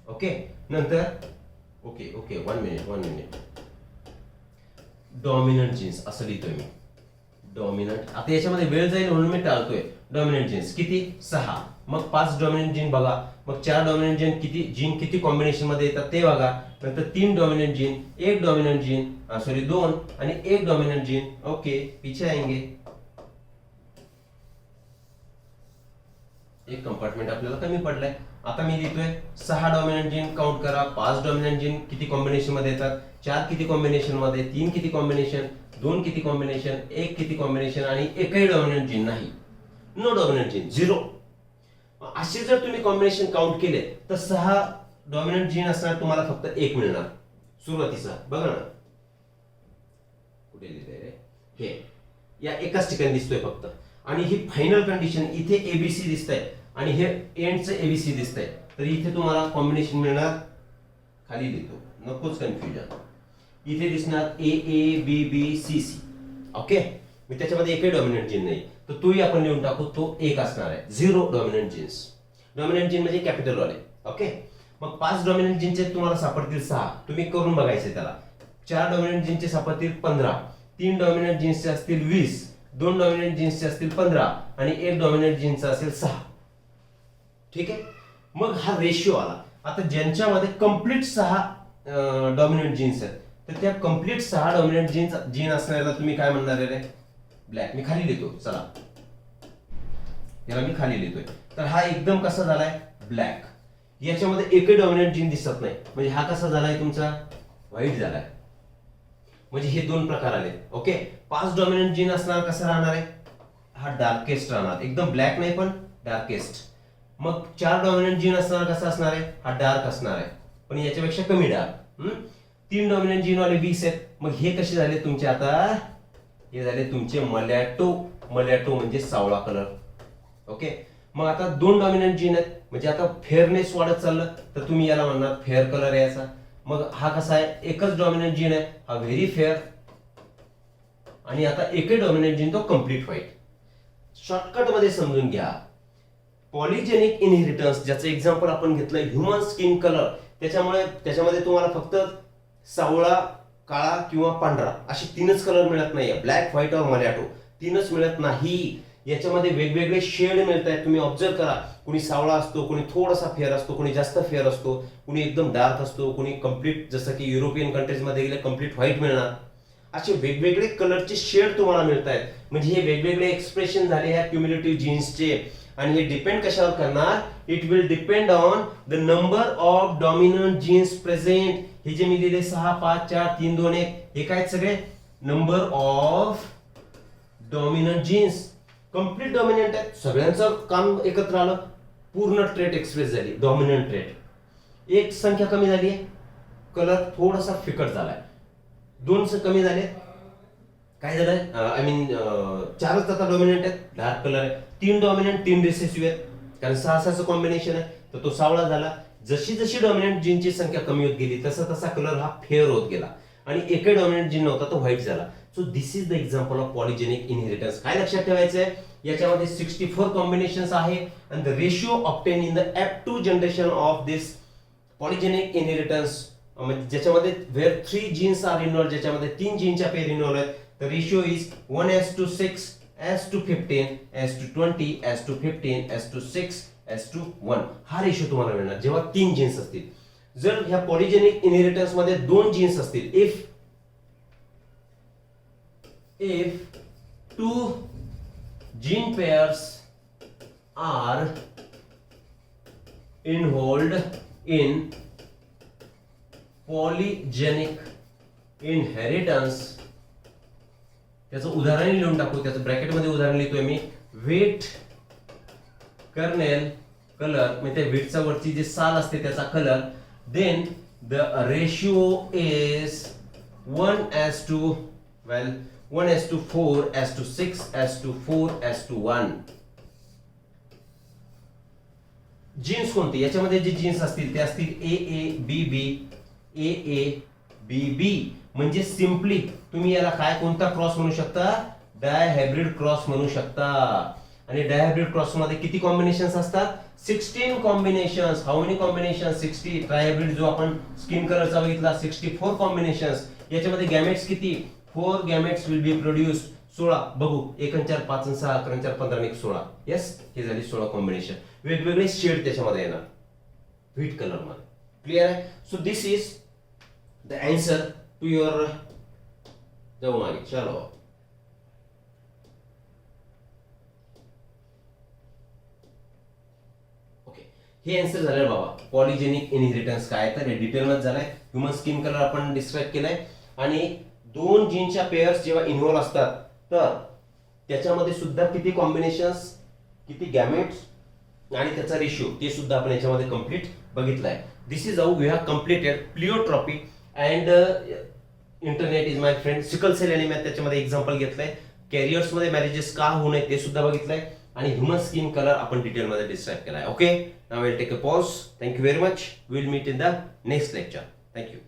ओके. नंतर ओके 1 मिनिट डॉमिनंट जीन्स असं लिहितोय मी. डॉमिनंट. आता याच्यामध्ये वेळ जाईल म्हणून मी टाळतोय. डॉमिनंट जीन्स किती? 6. मग 5 डॉमिनंट जीन बघा. मग 4 डॉमिनंट जीन किती कॉम्बिनेशन मध्ये येतात ते बघा. नंतर 3 dominant gene, 1 dominant gene, sorry 2 आणि 1 डॉमिनंट जीन. ओके. पीछे आएंगे. एक कंपार्टमेंट आपल्याला कमी पडलाय. आता मी लिहितोय 6 डॉमिनंट जीन काउंट करा. 5 डॉमिनंट जीन किती कॉम्बिनेशन मध्ये येतात? 4 किती कॉम्बिनेशन मध्ये? 3 किती कॉम्बिनेशन? 2 किती कॉम्बिनेशन? 1 किती कॉम्बिनेशन? आणि एकही डॉमिनंट जीन नाही. No dominant gene, 0. असे जर तुम्ही कॉम्बिनेशन काउंट केले तर 6 डॉमिनंट जीन असणार, तुम्हाला फक्त 1 मिळणार सुरुवातीचा. बघा ना कुठे लिहिलंय रे? हे या एकाच ठिकाणी दिसतोय फक्त. आणि ही फायनल कंडिशन, इथे एबीसी दिसतंय आणि हे एंडचं एबीसी दिसतंय. तर इथे तुम्हाला कॉम्बिनेशन मिळणार, खाली लिहितो नकोच कन्फ्युजन, इथे दिसणार AABBCC. ओके. मी त्याच्यामध्ये एकही डॉमिनंट जीन नाही, तर तोही आपण लिहून टाकू, तो 1 असणार आहे. 0 डॉमिनंट जीन्स. डॉमिनंट जीन म्हणजे कॅपिटल वाले. ओके. मग 5 डॉमिनंट जीनचे तुम्हाला सापडतील 6. तुम्ही करून बघायचे त्याला. 4 डॉमिनंट जीनचे सापडतील 15. 3 डॉमिनंट जीन्सचे असतील 20. 2 डॉमिनंट जीन्सचे असतील 15 आणि 1 डॉमिनंट जीनचा असेल 6. ठीक आहे. मग हा रेशिओ आला. आता ज्यांच्यामध्ये कम्प्लीट 6 डॉमिनंट जीन्स आहेत, तर त्या कम्प्लीट 6 डॉमिनंट जीन असणाऱ्याला तुम्ही काय म्हणणार रे? ब्लॅक. मी खाली लिहितो, चला याला मी खाली लिहितोय. तर हा एकदम कसा झालाय? ब्लॅक. याच्यामध्ये एकही डॉमिनंट जीन दिसत नाही, म्हणजे हा कसा झालाय तुमचा? व्हाईट झालाय. म्हणजे हे 2 प्रकार आले. ओके. 5 डॉमिनंट जीन असणार कसा राहणार आहे? हा डार्केस्ट राहणार, एकदम ब्लॅक नाही पण डार्केस्ट. मग 4 डॉमिनंट जीन असणार कसा असणार आहे? हा डार्क असणार आहे, पण याच्यापेक्षा कमी डार्क. 3 डॉमिनंट जीन वाले 20 आहेत. मग हे कसे झाले तुमचे? आता हे झाले तुमचे मलॅटो. मलॅटो म्हणजे सावळा कलर. ओके. मग आता 2 डॉमिनंट जीन आहेत, म्हणजे आता फेअरनेस वाढत चाललं, तर तुम्ही याला म्हणणार फेअर कलर याचा. मग हा कसा आहे? एकच डॉमिनंट जीन आहे, हा व्हेरी फेअर. आणि आता एकही डॉमिनंट जीन तो कम्प्लीट व्हाईट. शॉर्टकट मध्ये समजून घ्या. पॉलिजेनिक इनहेरिटन्स, ज्याचं एक्झाम्पल आपण घेतलंय ह्युमन स्किन कलर, त्याच्यामध्ये तुम्हाला फक्त सावळा, काळा किंवा पांढरा असे 3च कलर मिळत नाहीये. ब्लॅक, व्हाईट और मलॅटो 3च मिळत नाही. याच्यामध्ये वेगवेगळे शेड मिळत आहेत. तुम्ही ऑब्झर्व करा. कोणी सावळा असतो, कोणी थोडासा फेअर असतो, कोणी जास्त फेअर असतो, कोणी एकदम डार्क असतो, कोणी कम्प्लीट, जसं की युरोपियन कंट्रीज मध्ये गेले कम्प्लीट व्हाईट मिळणार. असे वेगवेगळे कलरचे शेड तुम्हाला मिळत आहेत. म्हणजे हे वेगवेगळे एक्सप्रेशन झाले ह्या क्युम्युलेटिव्ह जीन्सचे. आणि हे डिपेंड कशावर करणार? It will depend on the number of dominant genes present. हे जे मी दिले 6 5 4 3 2 1 हे काय सगळे number of dominant genes. Complete dominant आहेत, सगळ्यांचं काम एकत्र आलं, पूर्ण ट्रेट एक्सप्रेस झाली, डॉमिनंट ट्रेट. एक संख्या कमी झाली आहे, कलर थोडासा फिकट झालाय. दोन कमी झाले, काय झालंय, आय मीन चारच आता डॉमिनंट आहेत, डार्क कलर आहे. तीन डॉमिनंट, तीन रिसेसिव्ह आहेत, कारण 6-6चं कॉम्बिनेशन आहे, तर तो सावळा झाला. जशी जशी डॉमिनंट जीनची संख्या कमी होत गेली तसा तसा कलर हा फेअर होत गेला आणि एकही डॉमिनंट जीन नव्हता तो व्हाईट झाला. So this is the example of polygenic inheritance. काय लक्षात ठेवायचं आहे, याच्यामध्ये 64 कॉम्बिनेशन्स आहे आणि the ratio obtain in the F2 generation of this polygenic inheritance, ज्याच्यामध्ये वेअर 3 जीन्स आर इन्व्हॉल्व, ज्याच्यामध्ये 3 जीनच्या पेअर इन्व्हॉल्व आहेत, द रेशिओ इज 1:6, 1:15, 1:20, 1:15, 1:6, 1:1. हा रेशो तुम्हाला मिळणार जेव्हा 3 जीन्स असतील. जर ह्या पॉलिजेनिक इनहेरिटन्स मध्ये 2 जीन्स असतील, if 2 gene pairs are involved in polygenic inheritance, त्याचं उदाहरण लिहून टाकू, त्याचं ब्रॅकेटमध्ये उदाहरण लिहितोय मी. व्हीट कर्नेल कलर, म्हणजे व्हीटचा वरची जी साल असते त्याचा colour, then the ratio is 1:4, 1:6, 1:4, 1:1. Genes कोणती, याच्यामध्ये जे जीन्स असतील ते असतील AABB, AABB. म्हणजे सिम्पली तुम्ही याला काय, कोणता क्रॉस म्हणू शकता, डायहायब्रिड क्रॉस म्हणू शकता. आणि डायहायब्रिड क्रॉस मध्ये किती कॉम्बिनेशन्स असतात, 16 कॉम्बिनेशन्स. How many combination, 60. ट्रायहायब्रिड जो आपण स्किन कलरचा बघितला, 64 कॉम्बिनेशन्स. याच्यामध्ये गॅमेट्स किती, 4 गॅमेट्स विल बी प्रोड्यूस. 16 बघू, 1 आणि 4, 5 आणि 6, 11 आणि 4, 15 आणि 16. येस, हे झाली 16 कॉम्बिनेशन. वेगवेगळे शेड त्याच्यामध्ये येणार व्हीट कलर मध्ये. क्लिअर आहे. So this is the answer to your, जाऊ मागे, चलो. ओके, हे आन्सर झालं बाबा. पॉलिजेनिक इनहेरिटन्स काय, तर हे डिटेल मध्ये झालंय. ह्युमन स्किन कलर आपण डिस्क्राईब केलाय. आणि 2 जीनच्या पेअर्स जेव्हा इन्व्हॉल्व असतात तर त्याच्यामध्ये सुद्धा किती कॉम्बिनेशन्स, किती गॅमेट्स आणि त्याचा रेशिओ, ते सुद्धा आपण याच्यामध्ये कंप्लीट बघितलाय. This is how we have completed pleiotropy and internet is my friend. Sickle cell anaemia त्याच्यामध्ये एक्झाम्पल घेतलंय. कॅरियर्स मध्ये मॅरेजेस का होऊ नये ते सुद्धा बघितलंय. आणि ह्युमन स्किन कलर आपण डिटेल मध्ये डिस्क्राईब केलाय. Okay, now will take a pause. Thank you very much. Will meet in the next lecture. Thank you.